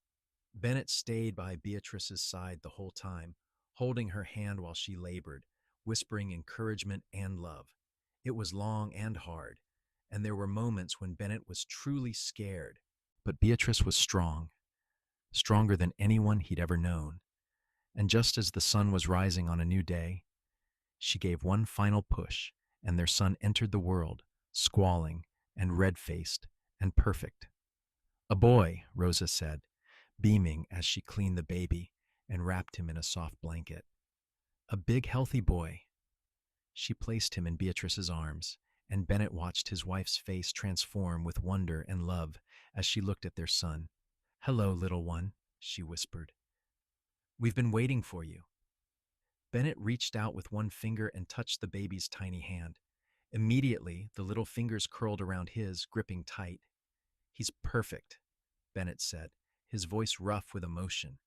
Bennett stayed by Beatrice's side the whole time, holding her hand while she labored, whispering encouragement and love. It was long and hard, and there were moments when Bennett was truly scared. But Beatrice was strong, stronger than anyone he'd ever known. And just as the sun was rising on a new day, she gave one final push, and their son entered the world, squalling and red-faced and perfect. "A boy," Rosa said, beaming as she cleaned the baby and wrapped him in a soft blanket. "A big, healthy boy." She placed him in Beatrice's arms, and Bennett watched his wife's face transform with wonder and love as she looked at their son. "Hello, little one," she whispered. "We've been waiting for you." Bennett reached out with one finger and touched the baby's tiny hand. Immediately, the little fingers curled around his, gripping tight. "He's perfect," Bennett said, his voice rough with emotion.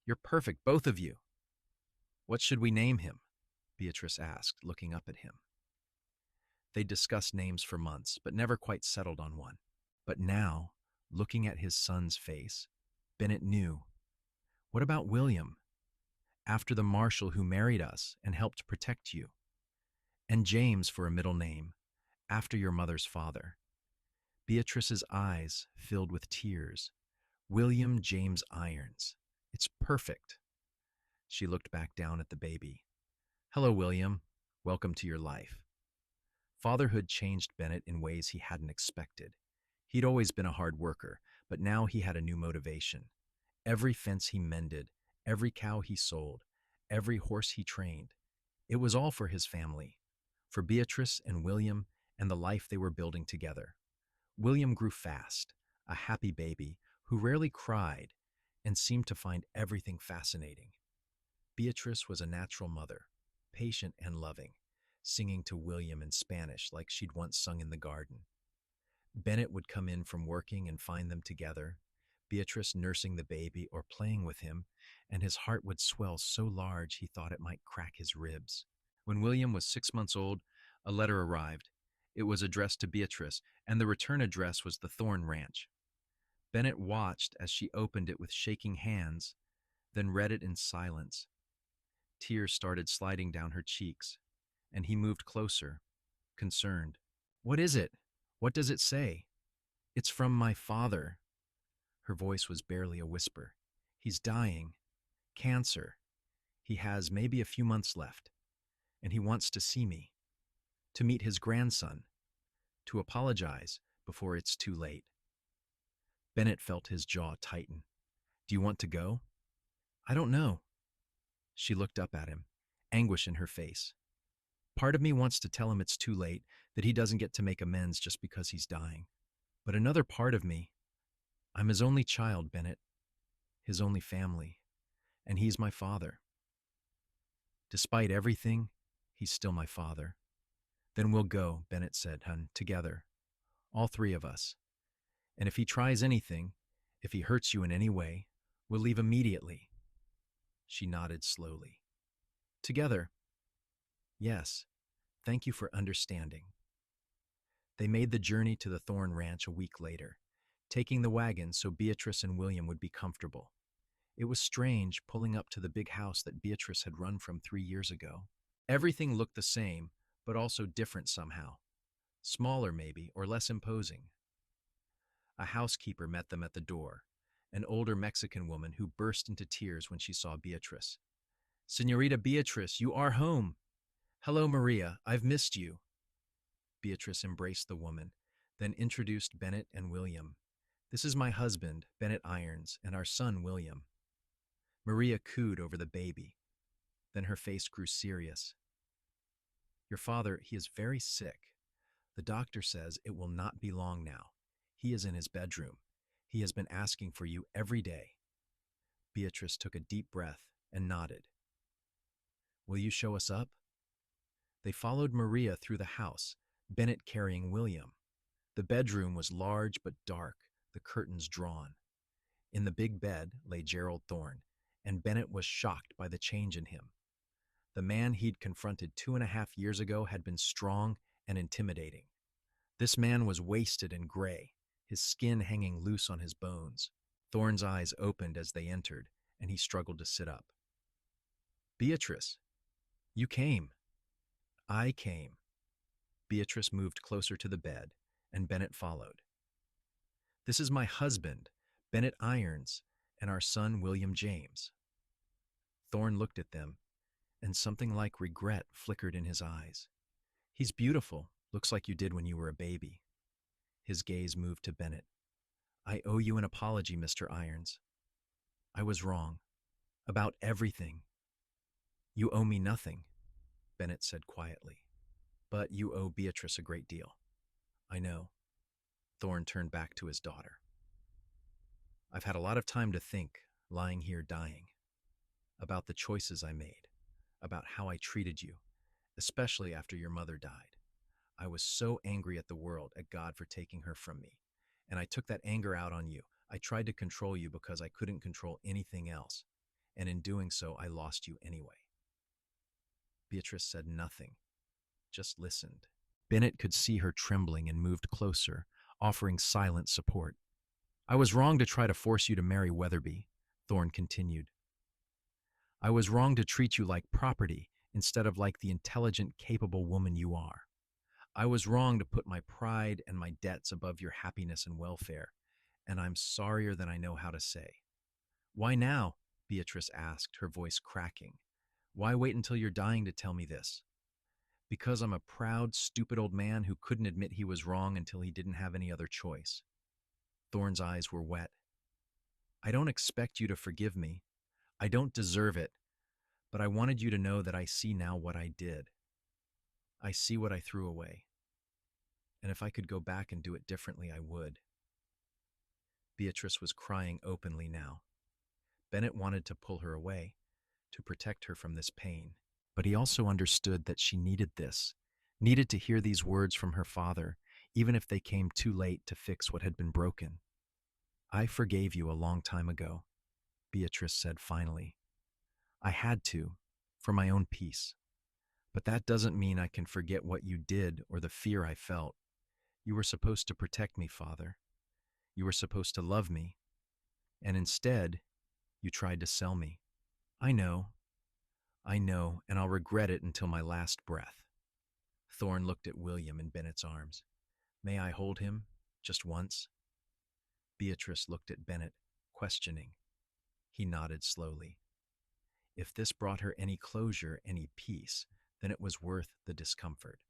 "You're perfect, both of you." "What should we name him?" Beatrice asked, looking up at him. They discussed names for months, but never quite settled on one. But now, looking at his son's face, Bennett knew. "What about William? After the marshal who married us and helped protect you. And James for a middle name, after your mother's father." Beatrice's eyes filled with tears. "William James Irons. It's perfect." She looked back down at the baby. "Hello, William. Welcome to your life." Fatherhood changed Bennett in ways he hadn't expected. He'd always been a hard worker, but now he had a new motivation. Every fence he mended, every cow he sold, every horse he trained, it was all for his family, for Beatrice and William and the life they were building together. William grew fast, a happy baby who rarely cried and seemed to find everything fascinating. Beatrice was a natural mother, patient and loving, singing to William in Spanish like she'd once sung in the garden. Bennett would come in from working and find them together, Beatrice nursing the baby or playing with him, and his heart would swell so large he thought it might crack his ribs. When William was 6 months old, a letter arrived. It was addressed to Beatrice, and the return address was the Thorne Ranch. Bennett watched as she opened it with shaking hands, then read it in silence. Tears started sliding down her cheeks, and he moved closer, concerned. "What is it? What does it say?" "It's from my father." Her voice was barely a whisper. "He's dying. Cancer. He has maybe a few months left. And he wants to see me. To meet his grandson. To apologize before it's too late." Bennett felt his jaw tighten. "Do you want to go?" "I don't know." She looked up at him, anguish in her face. "Part of me wants to tell him it's too late, that he doesn't get to make amends just because he's dying. But another part of me, I'm his only child, Bennett, his only family, and he's my father. Despite everything, he's still my father." "Then we'll go," Bennett said, "hun, together, all three of us. And if he tries anything, if he hurts you in any way, we'll leave immediately." She nodded slowly. "Together?" "Yes. Thank you for understanding." They made the journey to the Thorne Ranch a week later, taking the wagon so Beatrice and William would be comfortable. It was strange pulling up to the big house that Beatrice had run from 3 years ago. Everything looked the same, but also different somehow. Smaller maybe, or less imposing. A housekeeper met them at the door, an older Mexican woman who burst into tears when she saw Beatrice. "Señorita Beatrice, you are home! Hello, Maria, I've missed you." Beatrice embraced the woman, then introduced Bennett and William. This is my husband, Bennett Irons, and our son, William. Maria cooed over the baby. Then her face grew serious. Your father, he is very sick. The doctor says it will not be long now. He is in his bedroom. He has been asking for you every day. Beatrice took a deep breath and nodded. Will you show us up? They followed Maria through the house, Bennett carrying William. The bedroom was large but dark, the curtains drawn. In the big bed lay Gerald Thorne, and Bennett was shocked by the change in him. The man he'd confronted 2.5 years ago had been strong and intimidating. This man was wasted and gray, his skin hanging loose on his bones. Thorne's eyes opened as they entered, and he struggled to sit up. Beatrice, you came. I came. Beatrice moved closer to the bed, and Bennett followed. This is my husband, Bennett Irons, and our son, William James. Thorne looked at them, and something like regret flickered in his eyes. He's beautiful, looks like you did when you were a baby. His gaze moved to Bennett. I owe you an apology, Mr. Irons. I was wrong. About everything. You owe me nothing, Bennett said quietly. But you owe Beatrice a great deal. I know. Thorne turned back to his daughter. I've had a lot of time to think, lying here dying, about the choices I made, about how I treated you, especially after your mother died. I was so angry at the world, at God for taking her from me, and I took that anger out on you. I tried to control you because I couldn't control anything else, and in doing so, I lost you anyway. Beatrice said nothing, just listened. Bennett could see her trembling and moved closer, offering silent support. I was wrong to try to force you to marry Weatherby, Thorne continued. I was wrong to treat you like property instead of like the intelligent, capable woman you are. I was wrong to put my pride and my debts above your happiness and welfare, and I'm sorrier than I know how to say. Why now? Beatrice asked, her voice cracking. Why wait until you're dying to tell me this? Because I'm a proud, stupid old man who couldn't admit he was wrong until he didn't have any other choice. Thorne's eyes were wet. I don't expect you to forgive me. I don't deserve it, but I wanted you to know that I see now what I did. I see what I threw away. And if I could go back and do it differently, I would. Beatrice was crying openly now. Bennett wanted to pull her away, to protect her from this pain. But he also understood that she needed this, needed to hear these words from her father, even if they came too late to fix what had been broken. I forgave you a long time ago, Beatrice said finally. I had to, for my own peace. But that doesn't mean I can forget what you did or the fear I felt. You were supposed to protect me, Father. You were supposed to love me. And instead, you tried to sell me. I know, and I'll regret it until my last breath. Thorne looked at William in Bennett's arms. May I hold him, just once? Beatrice looked at Bennett, questioning. He nodded slowly. If this brought her any closure, any peace, then it was worth the discomfort.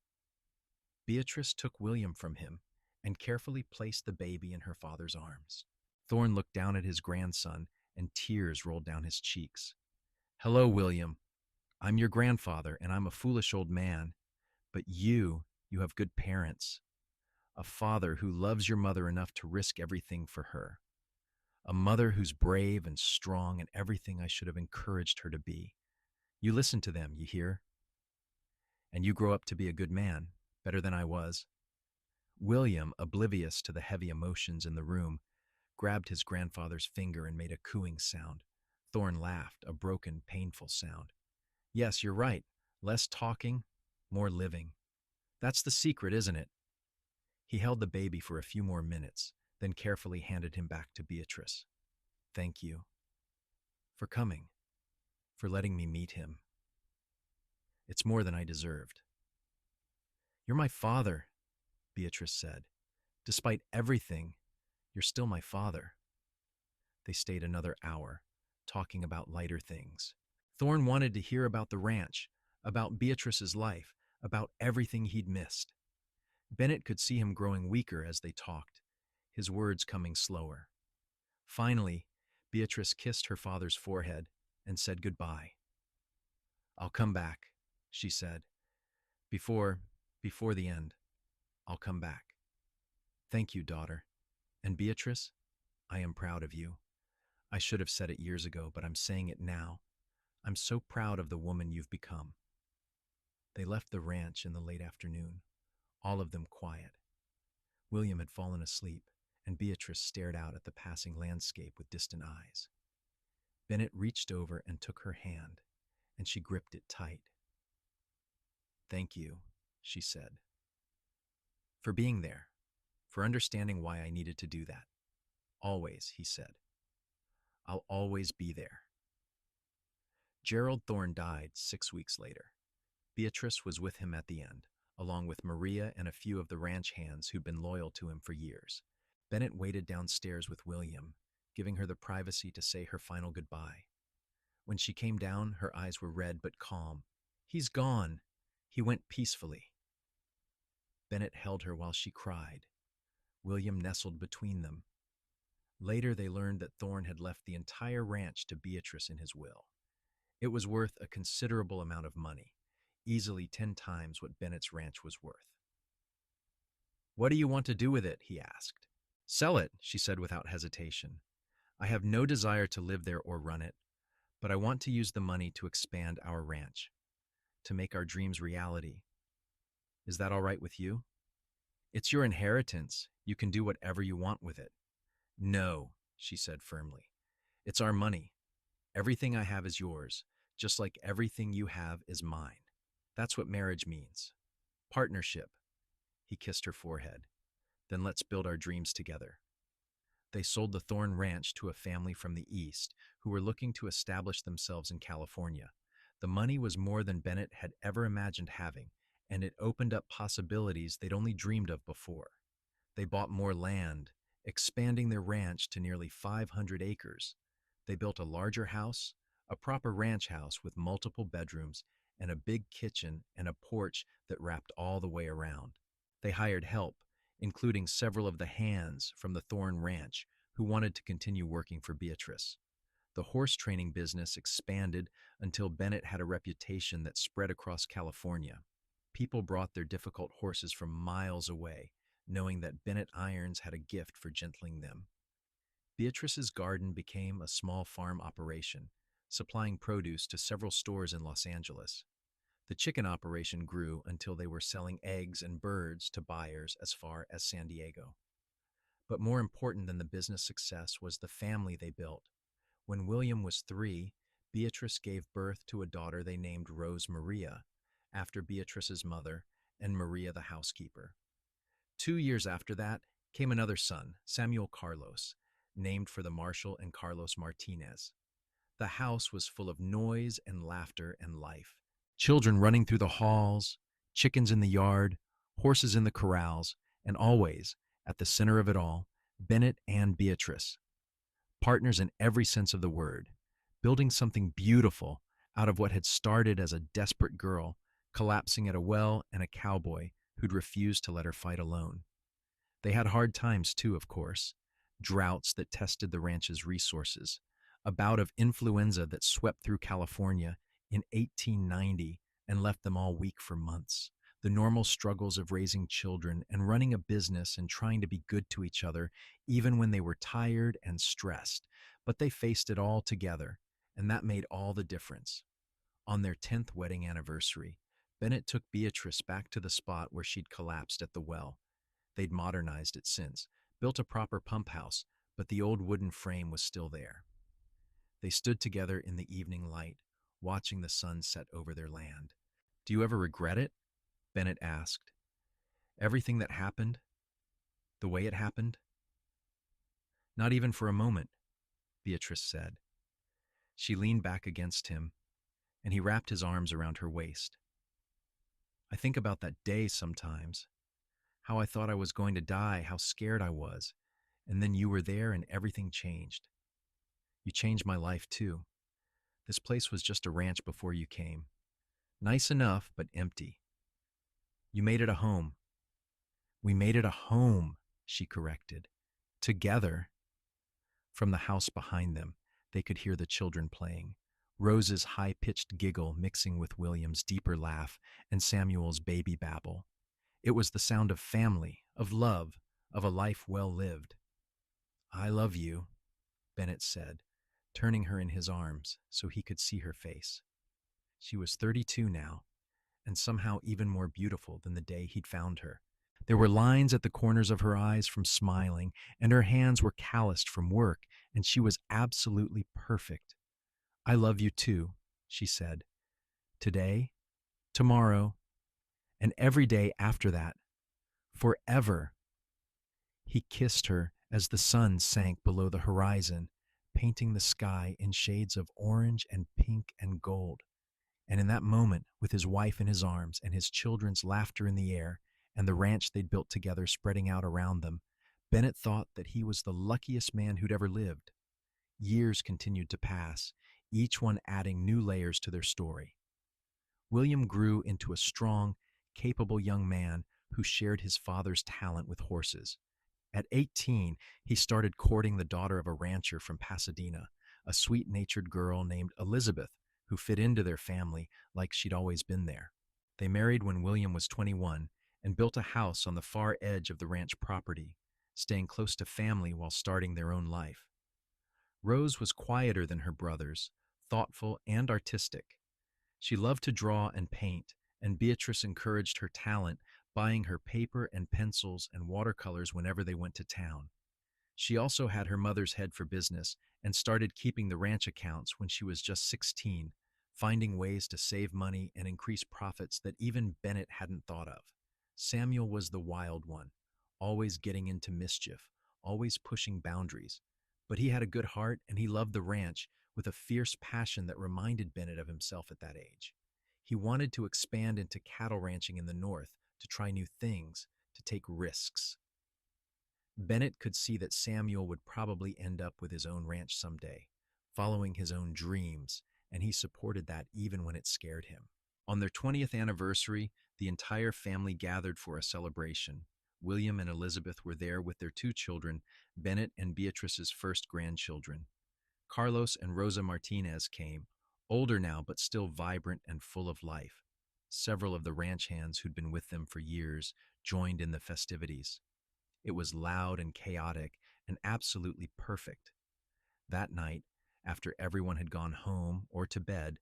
Beatrice took William from him and carefully placed the baby in her father's arms. Thorne looked down at his grandson, and tears rolled down his cheeks. Hello, William. I'm your grandfather, and I'm a foolish old man, but you have good parents. A father who loves your mother enough to risk everything for her. A mother who's brave and strong and everything I should have encouraged her to be. You listen to them, you hear? And you grow up to be a good man, better than I was. William, oblivious to the heavy emotions in the room, grabbed his grandfather's finger and made a cooing sound. Thorne laughed, a broken, painful sound. Yes, you're right. Less talking, more living. That's the secret, isn't it? He held the baby for a few more minutes, then carefully handed him back to Beatrice. Thank you. For coming. For letting me meet him. It's more than I deserved. You're my father, Beatrice said. Despite everything, you're still my father. They stayed another hour, talking about lighter things. Thorne wanted to hear about the ranch, about Beatrice's life, about everything he'd missed. Bennett could see him growing weaker as they talked. his words coming slower. Finally, Beatrice kissed her father's forehead and said goodbye. "I'll come back," she said. Before, before the end, I'll come back. Thank you, daughter. And Beatrice, I am proud of you. I should have said it years ago, but I'm saying it now. I'm so proud of the woman you've become." They left the ranch in the late afternoon, all of them quiet. William had fallen asleep, and Beatrice stared out at the passing landscape with distant eyes. Bennett reached over and took her hand, and she gripped it tight. "Thank you," she said, "for being there, for understanding why I needed to do that. Always," he said. "I'll always be there." Gerald Thorne died 6 weeks later. Beatrice was with him at the end, along with Maria and a few of the ranch hands who'd been loyal to him for years. Bennett waited downstairs with William, giving her the privacy to say her final goodbye. When she came down, her eyes were red but calm. "He's gone. He went peacefully." Bennett held her while she cried. William nestled between them. Later, they learned that Thorne had left the entire ranch to Beatrice in his will. It was worth a considerable amount of money, easily 10 times what Bennett's ranch was worth. "What do you want to do with it?" he asked. "Sell it," she said without hesitation. "I have no desire to live there or run it, but I want to use the money to expand our ranch, to make our dreams reality. Is that all right with you? It's your inheritance. You can do whatever you want with it." "No," she said firmly. "It's our money. Everything I have is yours, just like everything you have is mine. That's what marriage means. Partnership." He kissed her forehead. "Then let's build our dreams together." They sold the Thorne Ranch to a family from the East who were looking to establish themselves in California. The money was more than Bennett had ever imagined having, and it opened up possibilities they'd only dreamed of before. They bought more land, expanding their ranch to nearly 500 acres. They built a larger house, a proper ranch house with multiple bedrooms and a big kitchen and a porch that wrapped all the way around. They hired help, including several of the hands from the Thorne Ranch who wanted to continue working for Beatrice. The horse training business expanded until Bennett had a reputation that spread across California. People brought their difficult horses from miles away, knowing that Bennett Irons had a gift for gentling them. Beatrice's garden became a small farm operation, supplying produce to several stores in Los Angeles. The chicken operation grew until they were selling eggs and birds to buyers as far as San Diego. But more important than the business success was the family they built. When William was 3, Beatrice gave birth to a daughter they named Rose Maria, after Beatrice's mother and Maria the housekeeper. 2 years after that came another son, Samuel Carlos, named for the Marshall and Carlos Martinez. The house was full of noise and laughter and life. Children running through the halls, chickens in the yard, horses in the corrals, and always, at the center of it all, Bennett and Beatrice. Partners in every sense of the word, building something beautiful out of what had started as a desperate girl, collapsing at a well and a cowboy who'd refused to let her fight alone. They had hard times too, of course. Droughts that tested the ranch's resources, a bout of influenza that swept through California in 1890 and left them all weak for months. The normal struggles of raising children and running a business and trying to be good to each other, even when they were tired and stressed. But they faced it all together, and that made all the difference. On their 10th wedding anniversary, Bennett took Beatrice back to the spot where she'd collapsed at the well. They'd modernized it since, built a proper pump house, but the old wooden frame was still there. They stood together in the evening light, watching the sun set over their land. "Do you ever regret it?" Bennett asked. "Everything that happened? The way it happened?" "Not even for a moment," Beatrice said. She leaned back against him, and he wrapped his arms around her waist. "I think about that day sometimes, how I thought I was going to die, how scared I was, and then you were there and everything changed. You changed my life too. This place was just a ranch before you came. Nice enough, but empty. You made it a home." "We made it a home," she corrected. Together, from the house behind them, they could hear the children playing. Rose's high-pitched giggle mixing with William's deeper laugh and Samuel's baby babble. It was the sound of family, of love, of a life well lived. "I love you," Bennett said, turning her in his arms so he could see her face. She was 32 now, and somehow even more beautiful than the day he'd found her. There were lines at the corners of her eyes from smiling, and her hands were calloused from work, and she was absolutely perfect. "I love you too," she said. "Today, tomorrow, and every day after that. Forever." He kissed her as the sun sank below the horizon, painting the sky in shades of orange and pink and gold. And in that moment, with his wife in his arms and his children's laughter in the air and the ranch they'd built together spreading out around them, Bennett thought that he was the luckiest man who'd ever lived. Years continued to pass, each one adding new layers to their story. William grew into a strong, capable young man who shared his father's talent with horses. At 18, he started courting the daughter of a rancher from Pasadena, a sweet-natured girl named Elizabeth, who fit into their family like she'd always been there. They married when William was 21 and built a house on the far edge of the ranch property, staying close to family while starting their own life. Rose was quieter than her brothers, thoughtful and artistic. She loved to draw and paint, and Beatrice encouraged her talent, buying her paper and pencils and watercolors whenever they went to town. She also had her mother's head for business and started keeping the ranch accounts when she was just 16, finding ways to save money and increase profits that even Bennett hadn't thought of. Samuel was the wild one, always getting into mischief, always pushing boundaries. But he had a good heart and he loved the ranch with a fierce passion that reminded Bennett of himself at that age. He wanted to expand into cattle ranching in the north, to try new things, to take risks. Bennett could see that Samuel would probably end up with his own ranch someday, following his own dreams, and he supported that even when it scared him. On their 20th anniversary, the entire family gathered for a celebration. William and Elizabeth were there with their 2 children, Bennett and Beatrice's first grandchildren. Carlos and Rosa Martinez came, older now but still vibrant and full of life. Several of the ranch hands who'd been with them for years joined in the festivities. It was loud and chaotic and absolutely perfect. That night, after everyone had gone home or to bed,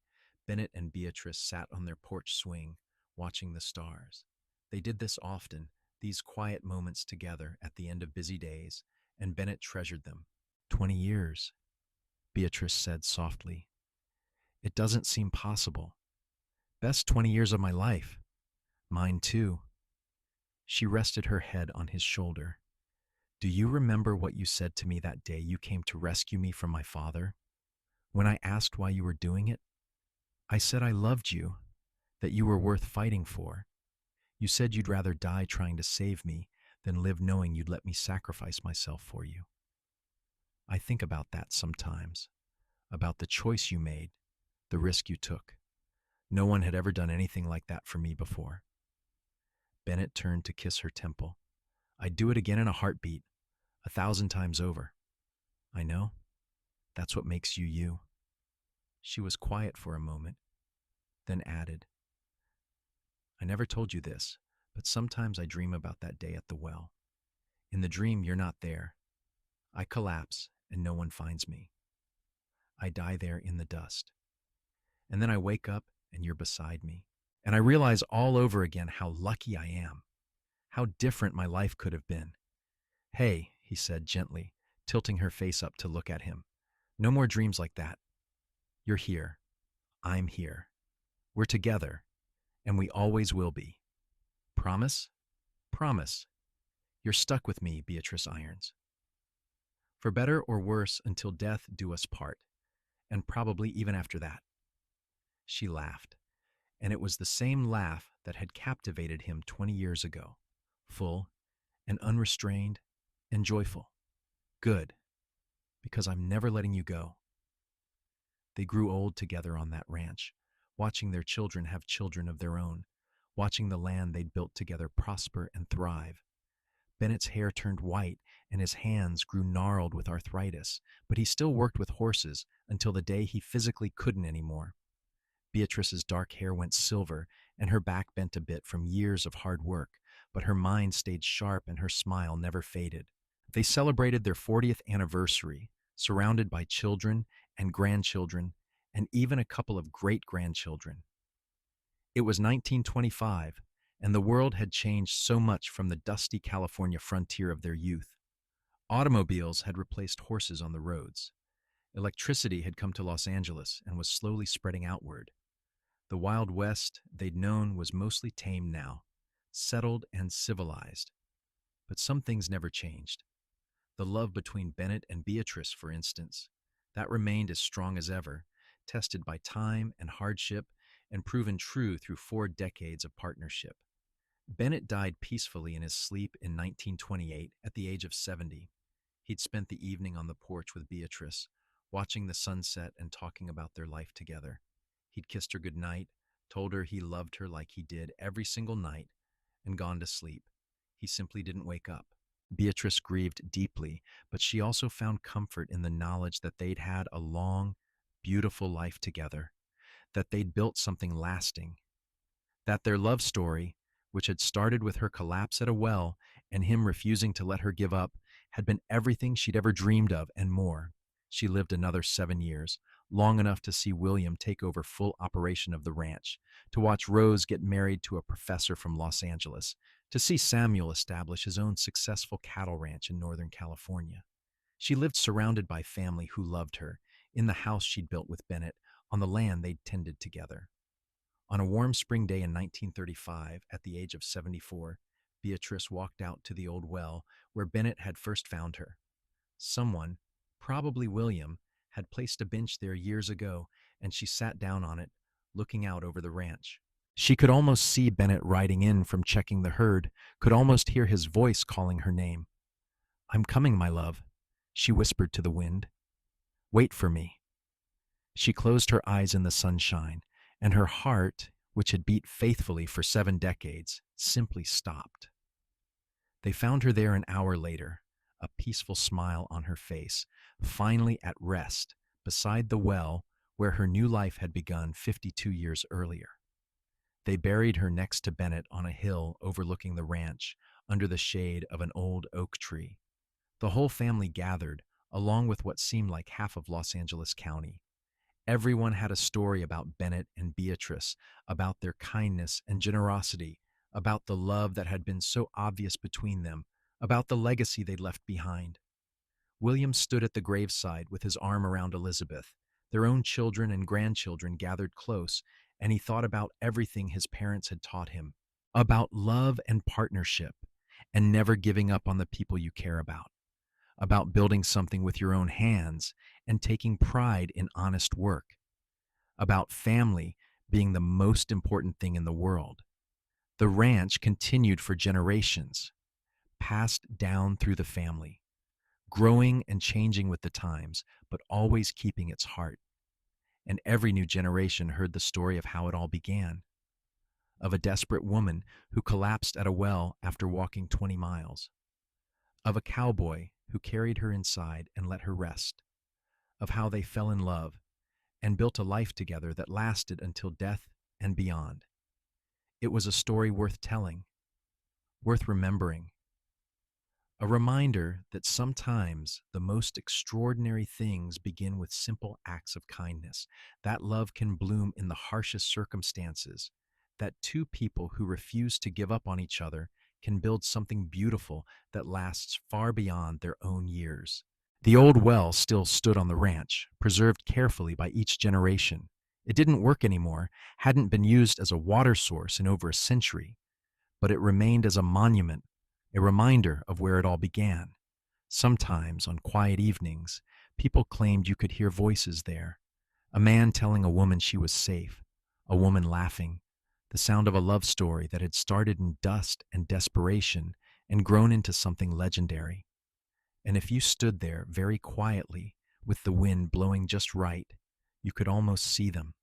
Bennett and Beatrice sat on their porch swing, watching the stars. They did this often, these quiet moments together at the end of busy days, and Bennett treasured them. 20 years, Beatrice said softly. It doesn't seem possible. Best 20 years of my life. Mine too. She rested her head on his shoulder. Do you remember what you said to me that day you came to rescue me from my father? When I asked why you were doing it, I said I loved you, that you were worth fighting for. You said you'd rather die trying to save me than live knowing you'd let me sacrifice myself for you. I think about that sometimes, about the choice you made, the risk you took. No one had ever done anything like that for me before. Bennett turned to kiss her temple. I'd do it again in a heartbeat, 1,000 times over. I know. That's what makes you you. She was quiet for a moment, then added, I never told you this, but sometimes I dream about that day at the well. In the dream, you're not there. I collapse and no one finds me. I die there in the dust. And then I wake up and you're beside me. And I realize all over again how lucky I am, how different my life could have been. Hey, he said gently, tilting her face up to look at him. No more dreams like that. You're here. I'm here. We're together, and we always will be. Promise? Promise. You're stuck with me, Beatrice Irons. For better or worse, until death do us part, and probably even after that. She laughed, and it was the same laugh that had captivated him 20 years ago, full and unrestrained and joyful. Good, because I'm never letting you go. They grew old together on that ranch, watching their children have children of their own, watching the land they'd built together prosper and thrive. Bennett's hair turned white, and his hands grew gnarled with arthritis, but he still worked with horses until the day he physically couldn't anymore. Beatrice's dark hair went silver, and her back bent a bit from years of hard work, but her mind stayed sharp and her smile never faded. They celebrated their 40th anniversary, surrounded by children and grandchildren, and even a couple of great-grandchildren. It was 1925, and the world had changed so much from the dusty California frontier of their youth. Automobiles had replaced horses on the roads. Electricity had come to Los Angeles and was slowly spreading outward. The Wild West they'd known was mostly tame now, settled and civilized. But some things never changed. The love between Bennett and Beatrice, for instance, that remained as strong as ever, tested by time and hardship and proven true through 4 decades of partnership. Bennett died peacefully in his sleep in 1928 at the age of 70. He'd spent the evening on the porch with Beatrice, watching the sunset and talking about their life together. He'd kissed her goodnight, told her he loved her like he did every single night, and gone to sleep. He simply didn't wake up. Beatrice grieved deeply, but she also found comfort in the knowledge that they'd had a long, beautiful life together, that they'd built something lasting, that their love story, which had started with her collapse at a well and him refusing to let her give up, had been everything she'd ever dreamed of and more. She lived another 7 years, long enough to see William take over full operation of the ranch, to watch Rose get married to a professor from Los Angeles, to see Samuel establish his own successful cattle ranch in Northern California. She lived surrounded by family who loved her, in the house she'd built with Bennett, on the land they'd tended together. On a warm spring day in 1935, at the age of 74, Beatrice walked out to the old well where Bennett had first found her. Someone, probably William, had placed a bench there years ago, and she sat down on it, looking out over the ranch. She could almost see Bennett riding in from checking the herd, could almost hear his voice calling her name. "I'm coming, my love," she whispered to the wind. "Wait for me." She closed her eyes in the sunshine, and her heart, which had beat faithfully for 7 decades, simply stopped. They found her there an hour later, a peaceful smile on her face, finally at rest beside the well where her new life had begun 52 years earlier. They buried her next to Bennett on a hill overlooking the ranch, under the shade of an old oak tree. The whole family gathered, along with what seemed like half of Los Angeles County. Everyone had a story about Bennett and Beatrice, about their kindness and generosity, about the love that had been so obvious between them, about the legacy they'd left behind. William stood at the graveside with his arm around Elizabeth. Their own children and grandchildren gathered close, and he thought about everything his parents had taught him, about love and partnership, and never giving up on the people you care about building something with your own hands and taking pride in honest work, about family being the most important thing in the world. The ranch continued for generations, passed down through the family, growing and changing with the times, but always keeping its heart. And every new generation heard the story of how it all began, of a desperate woman who collapsed at a well after walking 20 miles, of a cowboy who carried her inside and let her rest, of how they fell in love and built a life together that lasted until death and beyond. It was a story worth telling, worth remembering, a reminder that sometimes the most extraordinary things begin with simple acts of kindness, that love can bloom in the harshest circumstances, that 2 people who refuse to give up on each other can build something beautiful that lasts far beyond their own years. The old well still stood on the ranch, preserved carefully by each generation. It didn't work anymore, hadn't been used as a water source in over a century, but it remained as a monument, a reminder of where it all began. Sometimes, on quiet evenings, people claimed you could hear voices there. A man telling a woman she was safe, a woman laughing, the sound of a love story that had started in dust and desperation and grown into something legendary. And if you stood there very quietly, with the wind blowing just right, you could almost see them.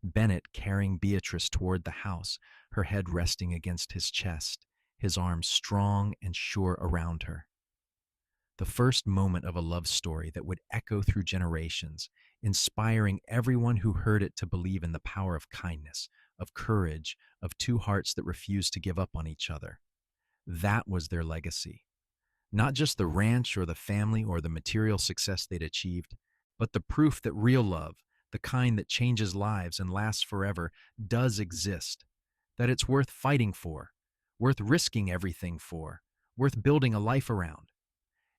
Bennett carrying Beatrice toward the house, her head resting against his chest, his arms strong and sure around her. the first moment of a love story that would echo through generations, inspiring everyone who heard it to believe in the power of kindness, of courage, of two hearts that refused to give up on each other. That was their legacy. Not just the ranch or the family or the material success they'd achieved, but the proof that real love, the kind that changes lives and lasts forever, does exist. That it's worth fighting for, worth risking everything for, worth building a life around.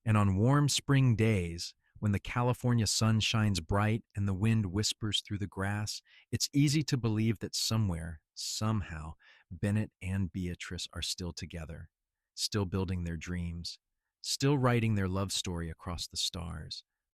And on warm spring days, when the California sun shines bright and the wind whispers through the grass, it's easy to believe that somewhere, somehow, Bennett and Beatrice are still together, still building their dreams, still writing their love story across the stars,